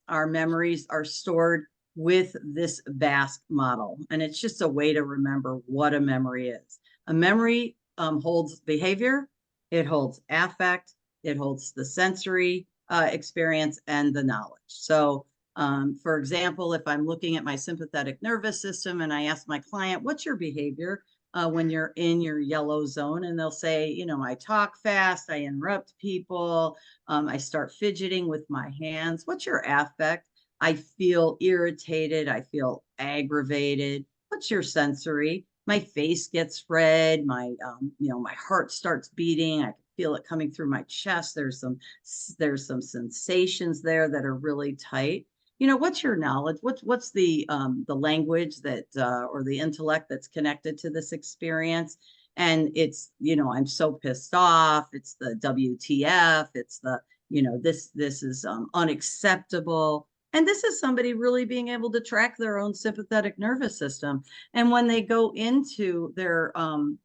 our memories are stored with this BASC model. And it's just a way to remember what a memory is. A memory holds behavior, it holds affect, it holds the sensory experience and the knowledge. So for example, if I'm looking at my sympathetic nervous system and I ask my client, what's your behavior when you're in your yellow zone? And they'll say, you know, I talk fast, I interrupt people, I start fidgeting with my hands. What's your affect? I feel irritated, I feel aggravated. What's your sensory? My face gets red, my my heart starts beating, I can feel it coming through my chest. There's some sensations there that are really tight. You know, what's your knowledge? What's the language that or the intellect that's connected to this experience? And it's, you know, I'm so pissed off. It's the WTF. It's the, you know, this is unacceptable. And this is somebody really being able to track their own sympathetic nervous system. And when they go into their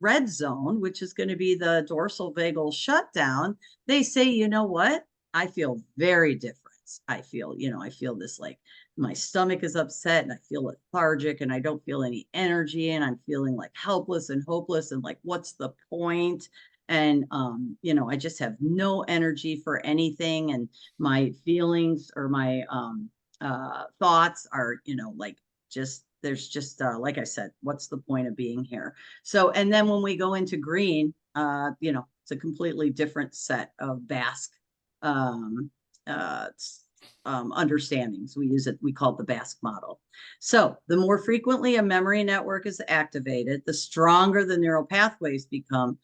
red zone, which is going to be the dorsal vagal shutdown, they say, you know what? I feel very different. I feel, you know, I feel this, like my stomach is upset and I feel lethargic and I don't feel any energy and I'm feeling like helpless and hopeless and like, what's the point? And, you know, I just have no energy for anything. And my feelings or my thoughts are, you know, like there's just like I said, what's the point of being here? So, and then when we go into green, you know, it's a completely different set of BASC understandings. We call it the BASC model. So the more frequently a memory network is activated, the stronger the neural pathways become,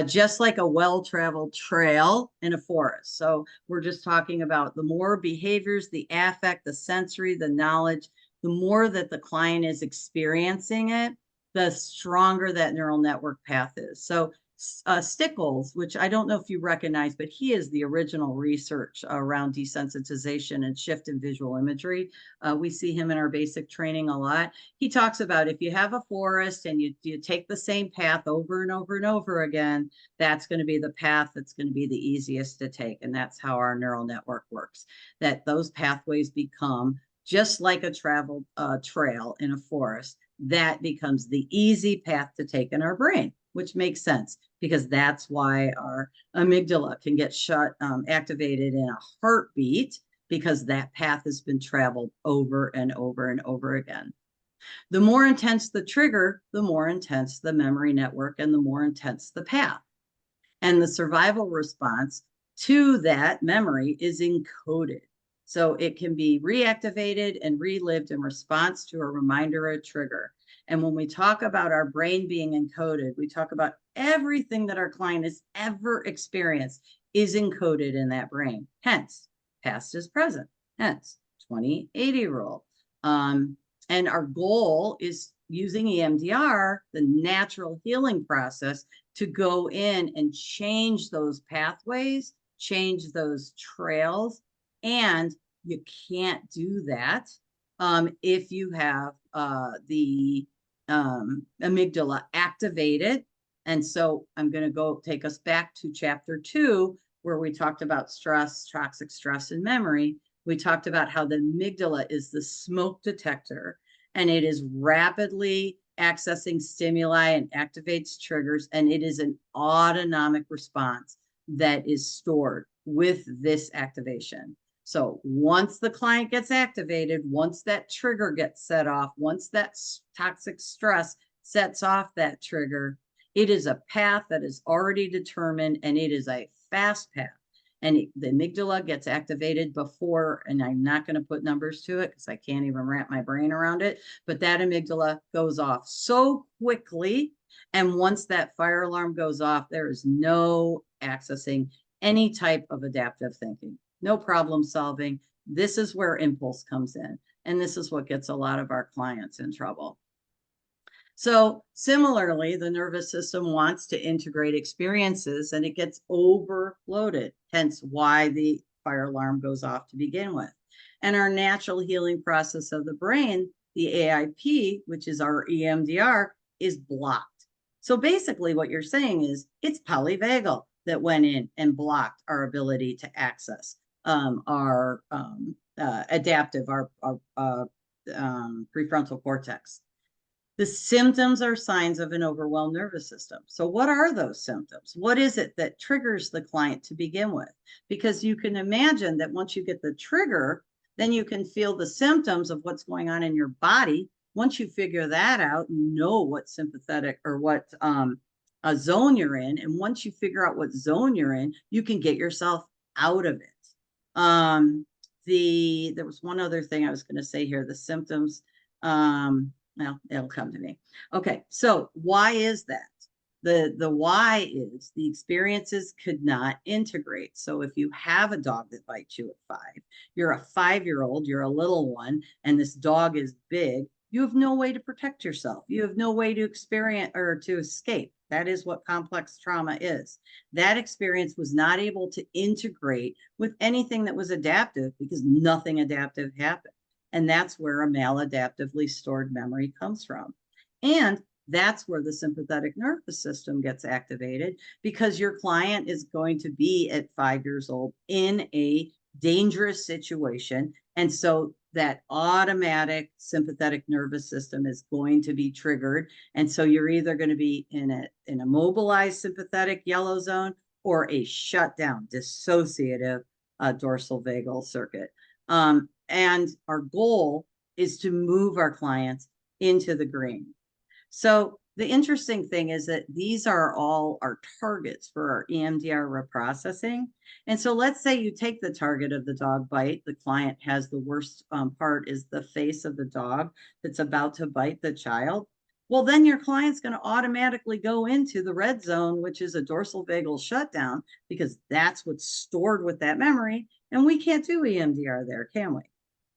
just like a well-traveled trail in a forest. So we're just talking about the more behaviors, the affect, the sensory, the knowledge, the more that the client is experiencing it, the stronger that neural network path is. So Stickles, which I don't know if you recognize, but he is the original research around desensitization and shift in visual imagery. We see him in our basic training a lot. He talks about if you have a forest and you take the same path over and over and over again, that's going to be the path that's going to be the easiest to take. And that's how our neural network works, that those pathways become just like a traveled trail in a forest. That becomes the easy path to take in our brain. which makes sense because that's why our amygdala can get activated in a heartbeat, because that path has been traveled over and over and over again. The more intense the trigger, the more intense the memory network and the more intense the path. And the survival response to that memory is encoded. So it can be reactivated and relived in response to a reminder or trigger. And when we talk about our brain being encoded, we talk about everything that our client has ever experienced is encoded in that brain. Hence, past is present. Hence, 20/80 rule. And our goal is using EMDR, the natural healing process, to go in and change those pathways, change those trails. And you can't do that if you have the amygdala activated. And so I'm going to go take us back to chapter 2, where we talked about stress, toxic stress, and memory. We talked about how the amygdala is the smoke detector, and it is rapidly accessing stimuli and activates triggers, and it is an autonomic response that is stored with this activation. So once the client gets activated, once that trigger gets set off, once that toxic stress sets off that trigger, it is a path that is already determined, and it is a fast path. And the amygdala gets activated before, and I'm not going to put numbers to it because I can't even wrap my brain around it, but that amygdala goes off so quickly. And once that fire alarm goes off, there is no accessing any type of adaptive thinking, no problem solving. This is where impulse comes in. And this is what gets a lot of our clients in trouble. So similarly, the nervous system wants to integrate experiences, and it gets overloaded, hence why the fire alarm goes off to begin with. And our natural healing process of the brain, the AIP, which is our EMDR, is blocked. So basically what you're saying is it's polyvagal that went in and blocked our ability to access our adaptive, our prefrontal cortex. The symptoms are signs of an overwhelmed nervous system. So what are those symptoms? What is it that triggers the client to begin with? Because you can imagine that once you get the trigger, then you can feel the symptoms of what's going on in your body. Once you figure that out, you know what sympathetic or what a zone you're in. And once you figure out what zone you're in, you can get yourself out of it. There was one other thing I was going to say here, the symptoms. Well, it'll come to me. Okay, so why is that? The why is the experiences could not integrate. So if you have a dog that bites you at 5, you're a 5-year-old, you're a little one, and this dog is big, you have no way to protect yourself. You have no way to experience or to escape. That is what complex trauma is. That experience was not able to integrate with anything that was adaptive because nothing adaptive happened. And that's where a maladaptively stored memory comes from. And that's where the sympathetic nervous system gets activated, because your client is going to be at 5 years old in a dangerous situation. And so that automatic sympathetic nervous system is going to be triggered. And so you're either going to be in a mobilized sympathetic yellow zone or a shutdown dissociative dorsal vagal circuit. And our goal is to move our clients into the green. So the interesting thing is that these are all our targets for our EMDR reprocessing. And so let's say you take the target of the dog bite. The client has the worst part is the face of the dog that's about to bite the child. Well, then your client's going to automatically go into the red zone, which is a dorsal vagal shutdown, because that's what's stored with that memory. And we can't do EMDR there, can we?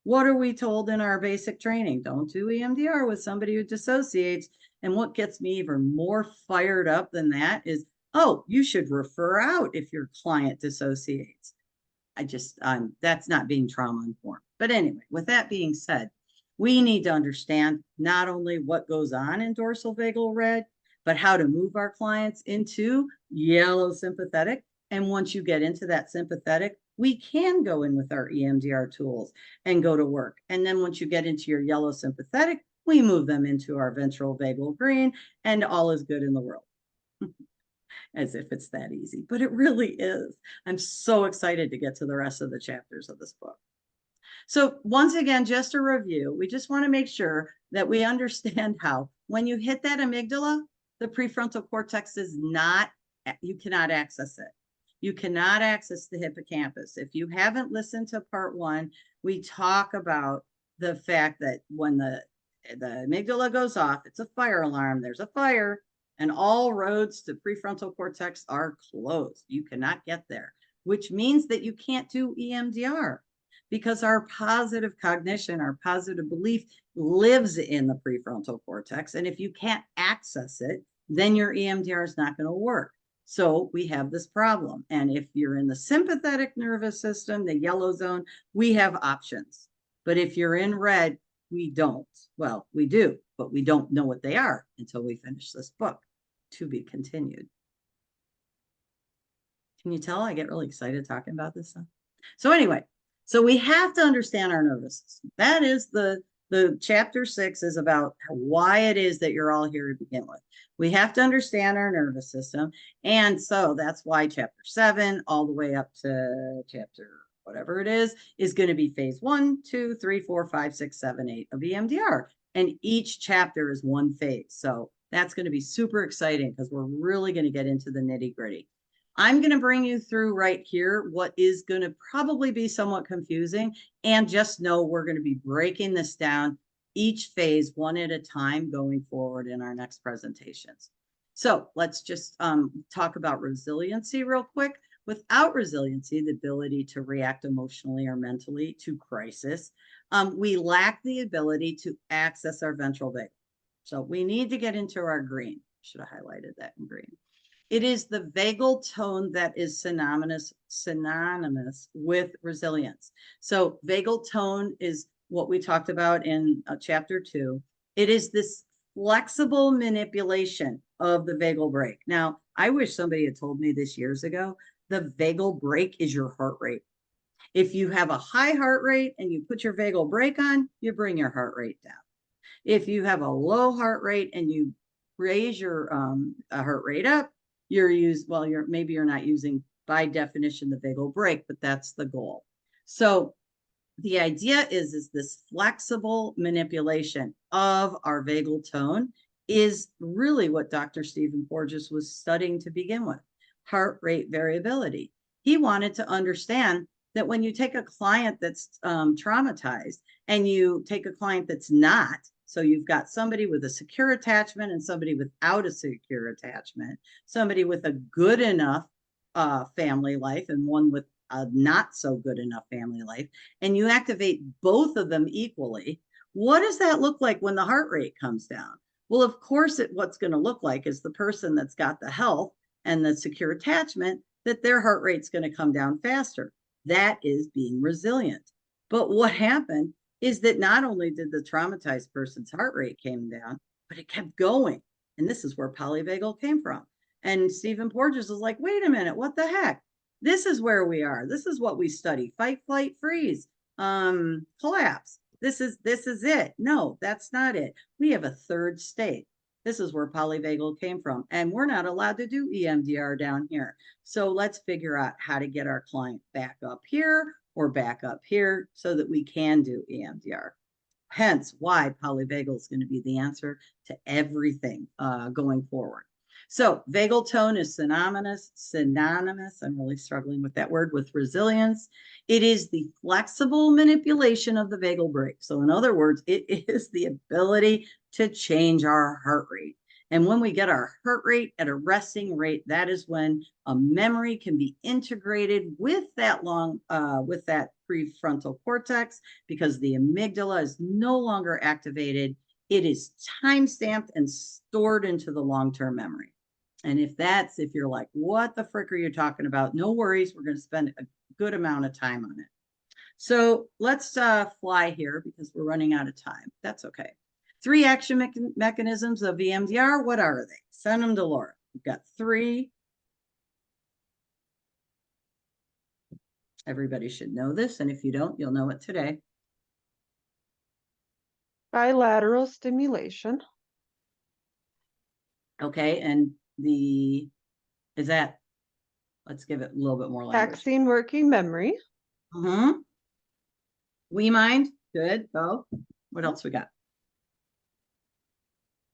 What are we told in our basic training? Don't do EMDR with somebody who dissociates. And what gets me even more fired up than that is, oh, you should refer out if your client dissociates. That's not being trauma informed. But anyway, with that being said, we need to understand not only what goes on in dorsal vagal red, but how to move our clients into yellow sympathetic. And once you get into that sympathetic, we can go in with our EMDR tools and go to work. And then once you get into your yellow sympathetic, we move them into our ventral vagal green, and all is good in the world. as if it's that easy, but it really is. I'm so excited to get to the rest of the chapters of this book. So once again, just a review, we just want to make sure that we understand how when you hit that amygdala, the prefrontal cortex is not, you cannot access it. You cannot access the hippocampus. If you haven't listened to part 1, we talk about the fact that when the amygdala goes off, it's a fire alarm, there's a fire, and all roads to prefrontal cortex are closed. You cannot get there, which means that you can't do EMDR because our positive cognition, our positive belief lives in the prefrontal cortex. And if you can't access it, then your EMDR is not going to work. So we have this problem. And if you're in the sympathetic nervous system, the yellow zone, we have options. But if you're in red, we don't. Well, we do, but we don't know what they are until we finish this book. To be continued. Can you tell I get really excited talking about this stuff? So anyway, so we have to understand our nervous system. That is the chapter 6 is about why it is that you're all here to begin with. We have to understand our nervous system. And so that's why chapter 7 all the way up to chapter whatever it is going to be phase 1, 2, 3, 4, 5, 6, 7, 8 of EMDR. And each chapter is one phase. So that's going to be super exciting because we're really going to get into the nitty gritty. I'm going to bring you through right here what is going to probably be somewhat confusing, and just know we're going to be breaking this down each phase one at a time going forward in our next presentations. So let's just talk about resiliency real quick. Without resiliency, the ability to react emotionally or mentally to crisis, we lack the ability to access our ventral vagal. So we need to get into our green. Should have highlighted that in green. It is the vagal tone that is synonymous with resilience. So vagal tone is what we talked about in chapter 2. It is this flexible manipulation of the vagal brake. Now, I wish somebody had told me this years ago. The vagal brake is your heart rate. If you have a high heart rate and you put your vagal brake on, you bring your heart rate down. If you have a low heart rate and you raise your heart rate up, maybe you're not using by definition the vagal brake, but that's the goal. So the idea is this flexible manipulation of our vagal tone is really what Dr. Stephen Porges was studying to begin with, heart rate variability. He wanted to understand that when you take a client that's traumatized and you take a client that's not, so you've got somebody with a secure attachment and somebody without a secure attachment, somebody with a good enough family life and one with a not so good enough family life, and you activate both of them equally, what does that look like when the heart rate comes down? Well, of course, what's going to look like is the person that's got the health and the secure attachment, that their heart rate's going to come down faster. That is being resilient. But what happened is that not only did the traumatized person's heart rate came down, but it kept going. And this is where polyvagal came from. And Stephen Porges was like, wait a minute, what the heck? This is where we are. This is what we study. Fight, flight, freeze, collapse. This is it. No, that's not it. We have a third state. This is where polyvagal came from. And we're not allowed to do EMDR down here. So let's figure out how to get our client back up here or back up here so that we can do EMDR. Hence why polyvagal is going to be the answer to everything going forward. So vagal tone is synonymous, I'm really struggling with that word, with resilience. It is the flexible manipulation of the vagal brake. So in other words, it is the ability to change our heart rate. And when we get our heart rate at a resting rate, that is when a memory can be integrated with that prefrontal cortex, because the amygdala is no longer activated. It is time-stamped and stored into the long-term memory. And if you're like, what the frick are you talking about? No worries, we're going to spend a good amount of time on it. So let's fly here because we're running out of time. That's okay. 3 action mechanisms of EMDR. What are they? Send them to Laura. We've got 3. Everybody should know this, and if you don't, you'll know it today. Bilateral stimulation. Okay, and the Is that, let's give it a little bit more language. Taxing working memory. Mm-hmm. We mind, good, go. What else we got?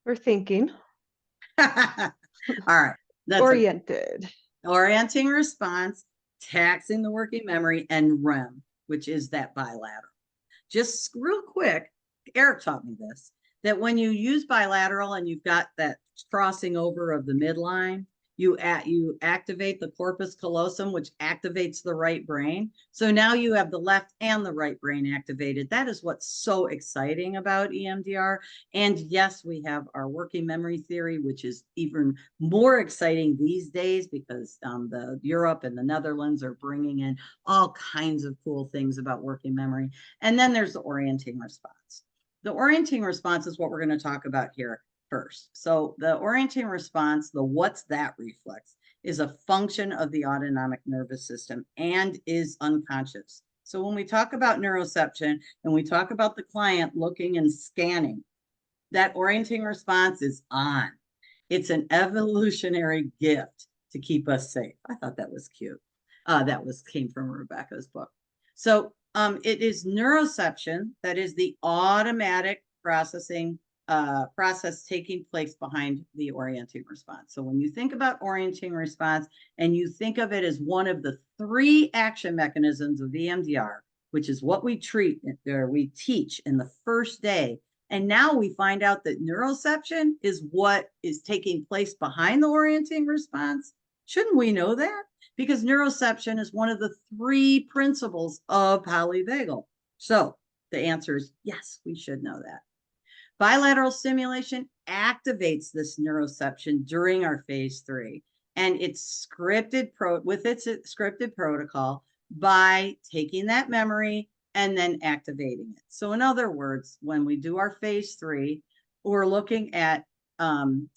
We're thinking. All right. That's Oriented. orienting response, taxing the working memory, and REM, which is that bilateral. Just real quick, Eric taught me this, that when you use bilateral and you've got that crossing over of the midline, you activate the corpus callosum, which activates the right brain. So now you have the left and the right brain activated. That is what's so exciting about EMDR. And yes, we have our working memory theory, which is even more exciting these days because the Europe and the Netherlands are bringing in all kinds of cool things about working memory. And then there's the orienting response. The orienting response is what we're going to talk about here first. So the orienting response, the what's that reflex, is a function of the autonomic nervous system and is unconscious. So when we talk about neuroception and we talk about the client looking and scanning, that orienting response is on. It's an evolutionary gift to keep us safe. I thought that was cute. Came from Rebecca's book. So it is neuroception, that is the automatic process taking place behind the orienting response. So when you think about orienting response and you think of it as one of the 3 action mechanisms of EMDR, which is what we teach in the first day. And now we find out that neuroception is what is taking place behind the orienting response. Shouldn't we know that? Because neuroception is one of the 3 principles of polyvagal. So the answer is yes, we should know that. Bilateral stimulation activates this neuroception during our phase 3, and it's scripted scripted protocol by taking that memory and then activating it. So in other words, when we do our phase 3, we're looking at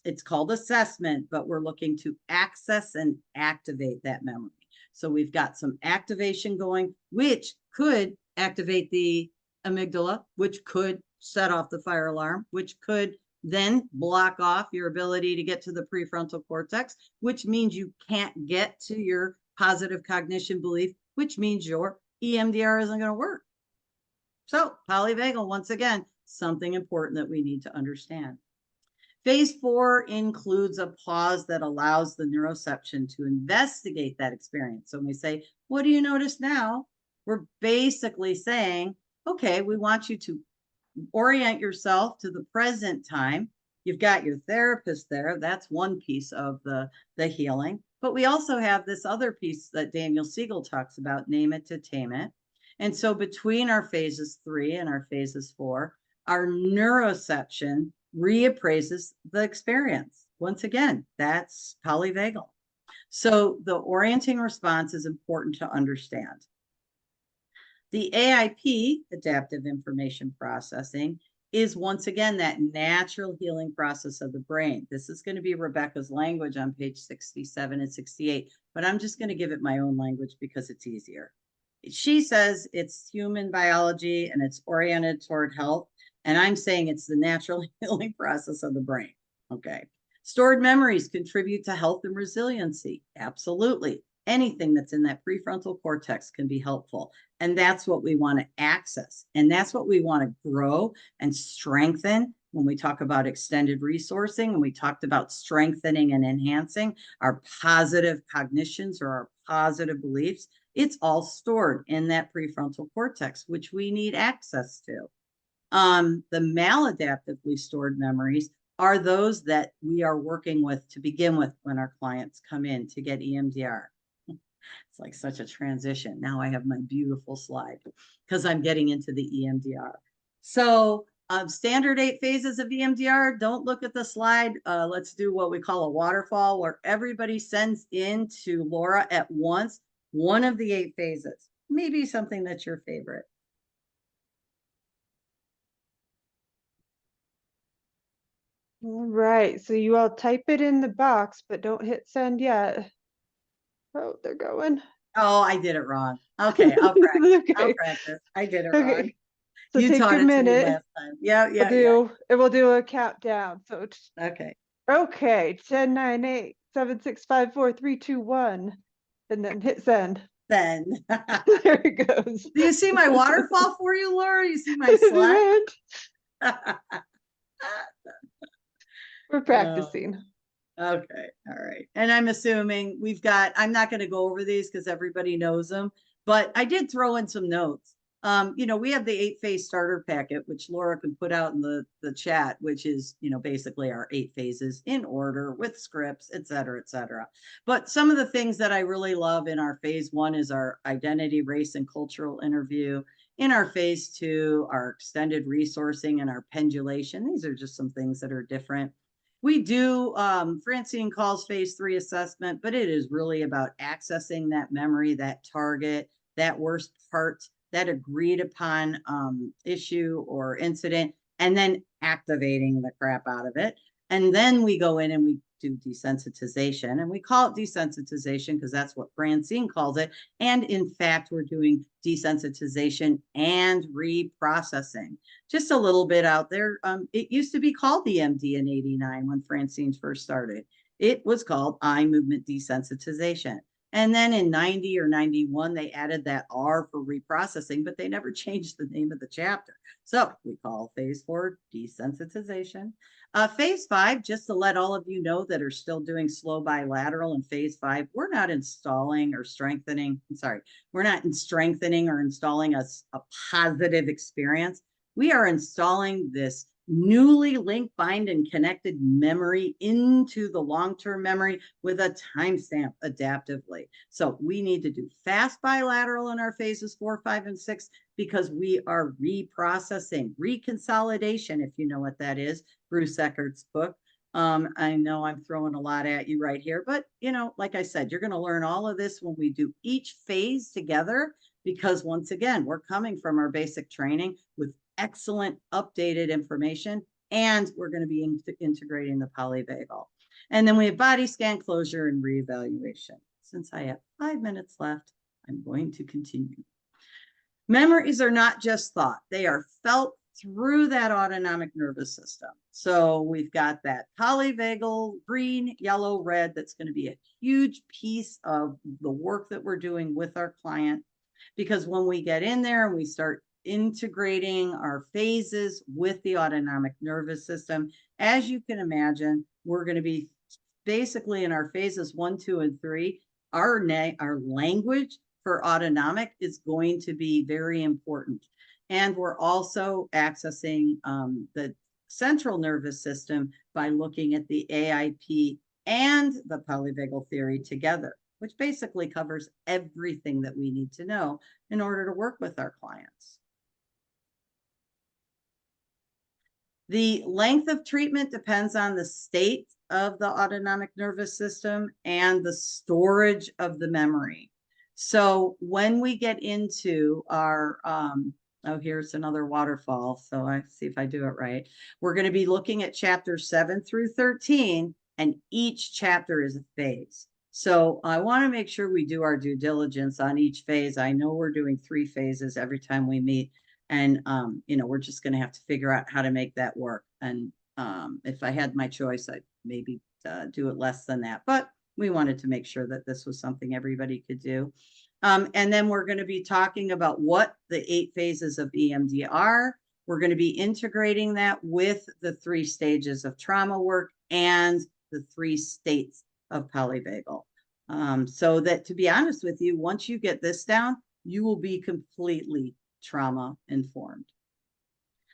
it's called assessment, but we're looking to access and activate that memory. So we've got some activation going, which could activate the amygdala, which could set off the fire alarm, which could then block off your ability to get to the prefrontal cortex, which means you can't get to your positive cognition belief, which means your EMDR isn't going to work. So polyvagal, once again, something important that we need to understand. Phase 4 includes a pause that allows the neuroception to investigate that experience. So when we say, what do you notice now? We're basically saying, okay, we want you to orient yourself to the present time. You've got your therapist there. That's one piece of the healing. But we also have this other piece that Daniel Siegel talks about, name it to tame it. And so between our phases 3 and our phases 4, our neuroception reappraises the experience. Once again, that's polyvagal. So the orienting response is important to understand. The AIP, adaptive information processing, is once again that natural healing process of the brain. This is going to be Rebecca's language on page 67 and 68, but I'm just going to give it my own language because it's easier. She says it's human biology and it's oriented toward health, and I'm saying it's the natural healing process of the brain. Okay. Stored memories contribute to health and resiliency. Absolutely. Anything that's in that prefrontal cortex can be helpful. And that's what we want to access. And that's what we want to grow and strengthen when we talk about extended resourcing. And we talked about strengthening and enhancing our positive cognitions or our positive beliefs. It's all stored in that prefrontal cortex, which we need access to. The maladaptively stored memories are those that we are working with to begin with when our clients come in to get EMDR. It's like such a transition. Now I have my beautiful slide because I'm getting into the EMDR. So standard 8 phases of EMDR, don't look at the slide. Let's do what we call a waterfall where everybody sends in to Laura at once one of the 8 phases, maybe something that's your favorite. All right, so you all type it in the box, but don't hit send yet. Oh, they're going. Oh, I did it wrong. Okay, I'll practice. Okay. I'll practice. I did it wrong. Okay. So You take taught your it to me minute. last time. Yeah, We'll do a countdown. So Okay. okay, 10, 9, 8, 7, 6, 5, 4, 3, 2, 1, and then hit send. Then. There it goes. Do you see my waterfall for you, Laura? You see my slide? We're practicing. Okay, all right. And I'm assuming I'm not going to go over these because everybody knows them, but I did throw in some notes. We have the 8-phase starter packet, which Laura can put out in the chat, which is, basically our 8 phases in order with scripts, et cetera, et cetera. But some of the things that I really love in our phase 1 is our identity, race, and cultural interview. In our phase 2, our extended resourcing and our pendulation. These are just some things that are different. We do, Francine calls phase 3 assessment, but it is really about accessing that memory, that target, that worst part, that agreed upon issue or incident, and then activating the crap out of it. And then we go in and we do desensitization, and we call it desensitization because that's what Francine calls it. And in fact, we're doing desensitization and reprocessing. Just a little bit out there. It used to be called EMD in '89 when Francine first started. It was called eye movement desensitization. And then in 90 or 91, they added that R for reprocessing, but they never changed the name of the chapter. So we call phase 4 desensitization. Phase 5, just to let all of you know that are still doing slow bilateral in phase 5, we're not installing or strengthening. We're not strengthening or installing a positive experience. We are installing this newly linked, bind, and connected memory into the long-term memory with a timestamp adaptively. So we need to do fast bilateral in our phases 4, 5, and 6 because we are reprocessing, reconsolidation, if you know what that is, Bruce Eckert's book. I know I'm throwing a lot at you right here, but like I said, you're going to learn all of this when we do each phase together, because once again, we're coming from our basic training with excellent updated information, and we're going to be integrating the polyvagal. And then we have body scan, closure, and reevaluation. Since I have 5 minutes left, I'm going to continue. Memories are not just thought. They are felt through that autonomic nervous system. So we've got that polyvagal, green, yellow, red. That's going to be a huge piece of the work that we're doing with our client, because when we get in there and we start integrating our phases with the autonomic nervous system, as you can imagine, we're going to be basically in our phases 1, 2, and 3. Our language for autonomic is going to be very important. And we're also accessing the central nervous system by looking at the AIP and the polyvagal theory together, which basically covers everything that we need to know in order to work with our clients. The length of treatment depends on the state of the autonomic nervous system and the storage of the memory. So when we get into our, here's another waterfall. So I see if I do it right. We're going to be looking at chapters 7 through 13, and each chapter is a phase. So I want to make sure we do our due diligence on each phase. I know we're doing 3 phases every time we meet, and we're just going to have to figure out how to make that work. And if I had my choice, I'd maybe do it less than that. But we wanted to make sure that this was something everybody could do. And then we're going to be talking about what the 8 phases of EMDR. We're going to be integrating that with the 3 stages of trauma work and the 3 states of polyvagal. So that, to be honest with you, once you get this down, you will be completely trauma informed.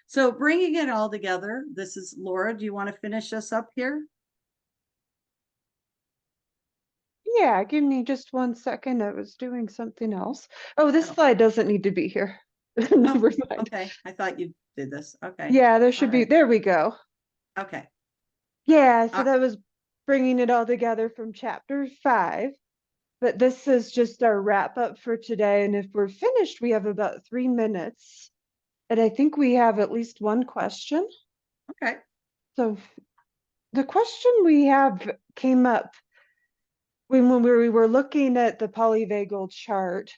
So bringing it all together, this is Laura. Do you want to finish us up here? Yeah, give me just 1 second. I was doing something else. Oh, this slide doesn't need to be here. Never mind. Okay, I thought you did this. Okay. Yeah, there should be. There we go. Okay. Yeah, so that was bringing it all together from chapter 5. But this is just our wrap up for today. And if we're finished, we have about 3 minutes. And I think we have at least 1 question. Okay. So the question we have came up when we were looking at the polyvagal chart,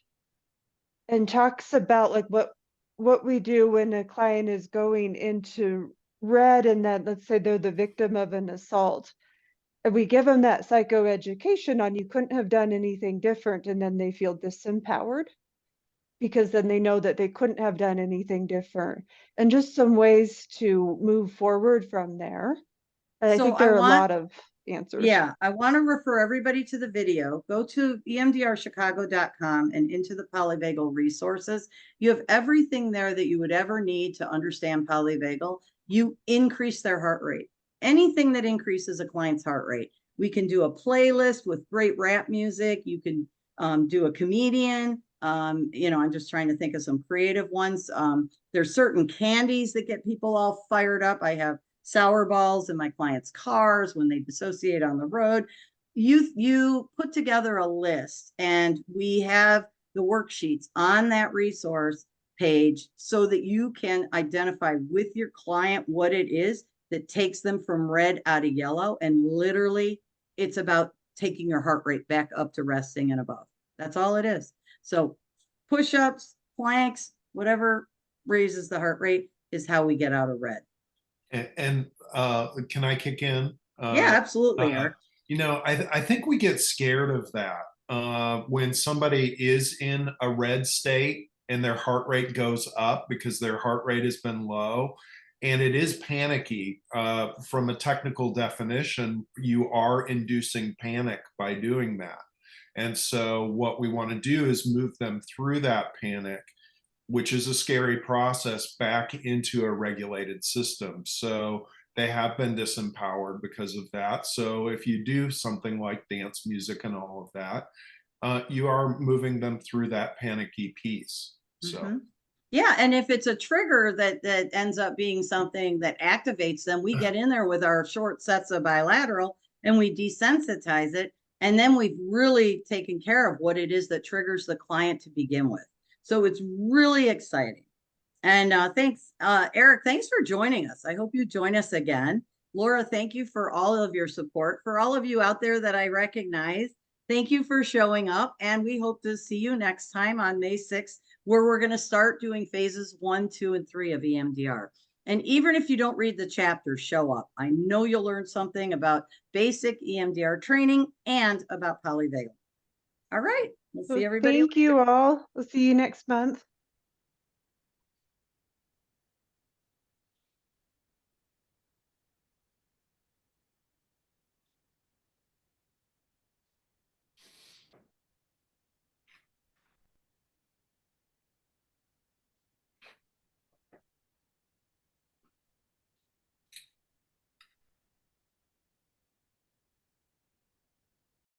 and talks about like what we do when a client is going into red, and then let's say they're the victim of an assault. And we give them that psychoeducation on you couldn't have done anything different, and then they feel disempowered because then they know that they couldn't have done anything different, and just some ways to move forward from there. And I So think I there are a want- lot of answers. Yeah, I want to refer everybody to the video. Go to emdrchicago.com and into the Polyvagal resources. You have everything there that you would ever need to understand polyvagal. You increase their heart rate. Anything that increases a client's heart rate. We can do a playlist with great rap music. You can do a comedian. I'm just trying to think of some creative ones. There's certain candies that get people all fired up. I have sour balls in my clients' cars when they dissociate on the road. You put together a list, and we have the worksheets on that resource page so that you can identify with your client what it is that takes them from red out of yellow. And literally, it's about taking your heart rate back up to resting and above. That's all it is. So push-ups, planks, whatever raises the heart rate is how we get out of red. And can I kick in? Yeah, absolutely, Eric. I think we get scared of that when somebody is in a red state and their heart rate goes up because their heart rate has been low. And it is panicky. From a technical definition, you are inducing panic by doing that. And so what we want to do is move them through that panic, which is a scary process, back into a regulated system. So they have been disempowered because of that. So if you do something like dance music and all of that, you are moving them through that panicky piece. So. Yeah, and if it's a trigger that ends up being something that activates them, we get in there with our short sets of bilateral and we desensitize it. And then we've really taken care of what it is that triggers the client to begin with. So it's really exciting. And thanks, Eric, thanks for joining us. I hope you join us again. Laura, thank you for all of your support. For all of you out there that I recognize, thank you for showing up. And we hope to see you next time on May 6th, where we're going to start doing phases 1, 2, and 3 of EMDR. And even if you don't read the chapter, show up. I know you'll learn something about basic EMDR training and about polyvagal. All right. We'll see everybody. Thank you all. We'll see you next month.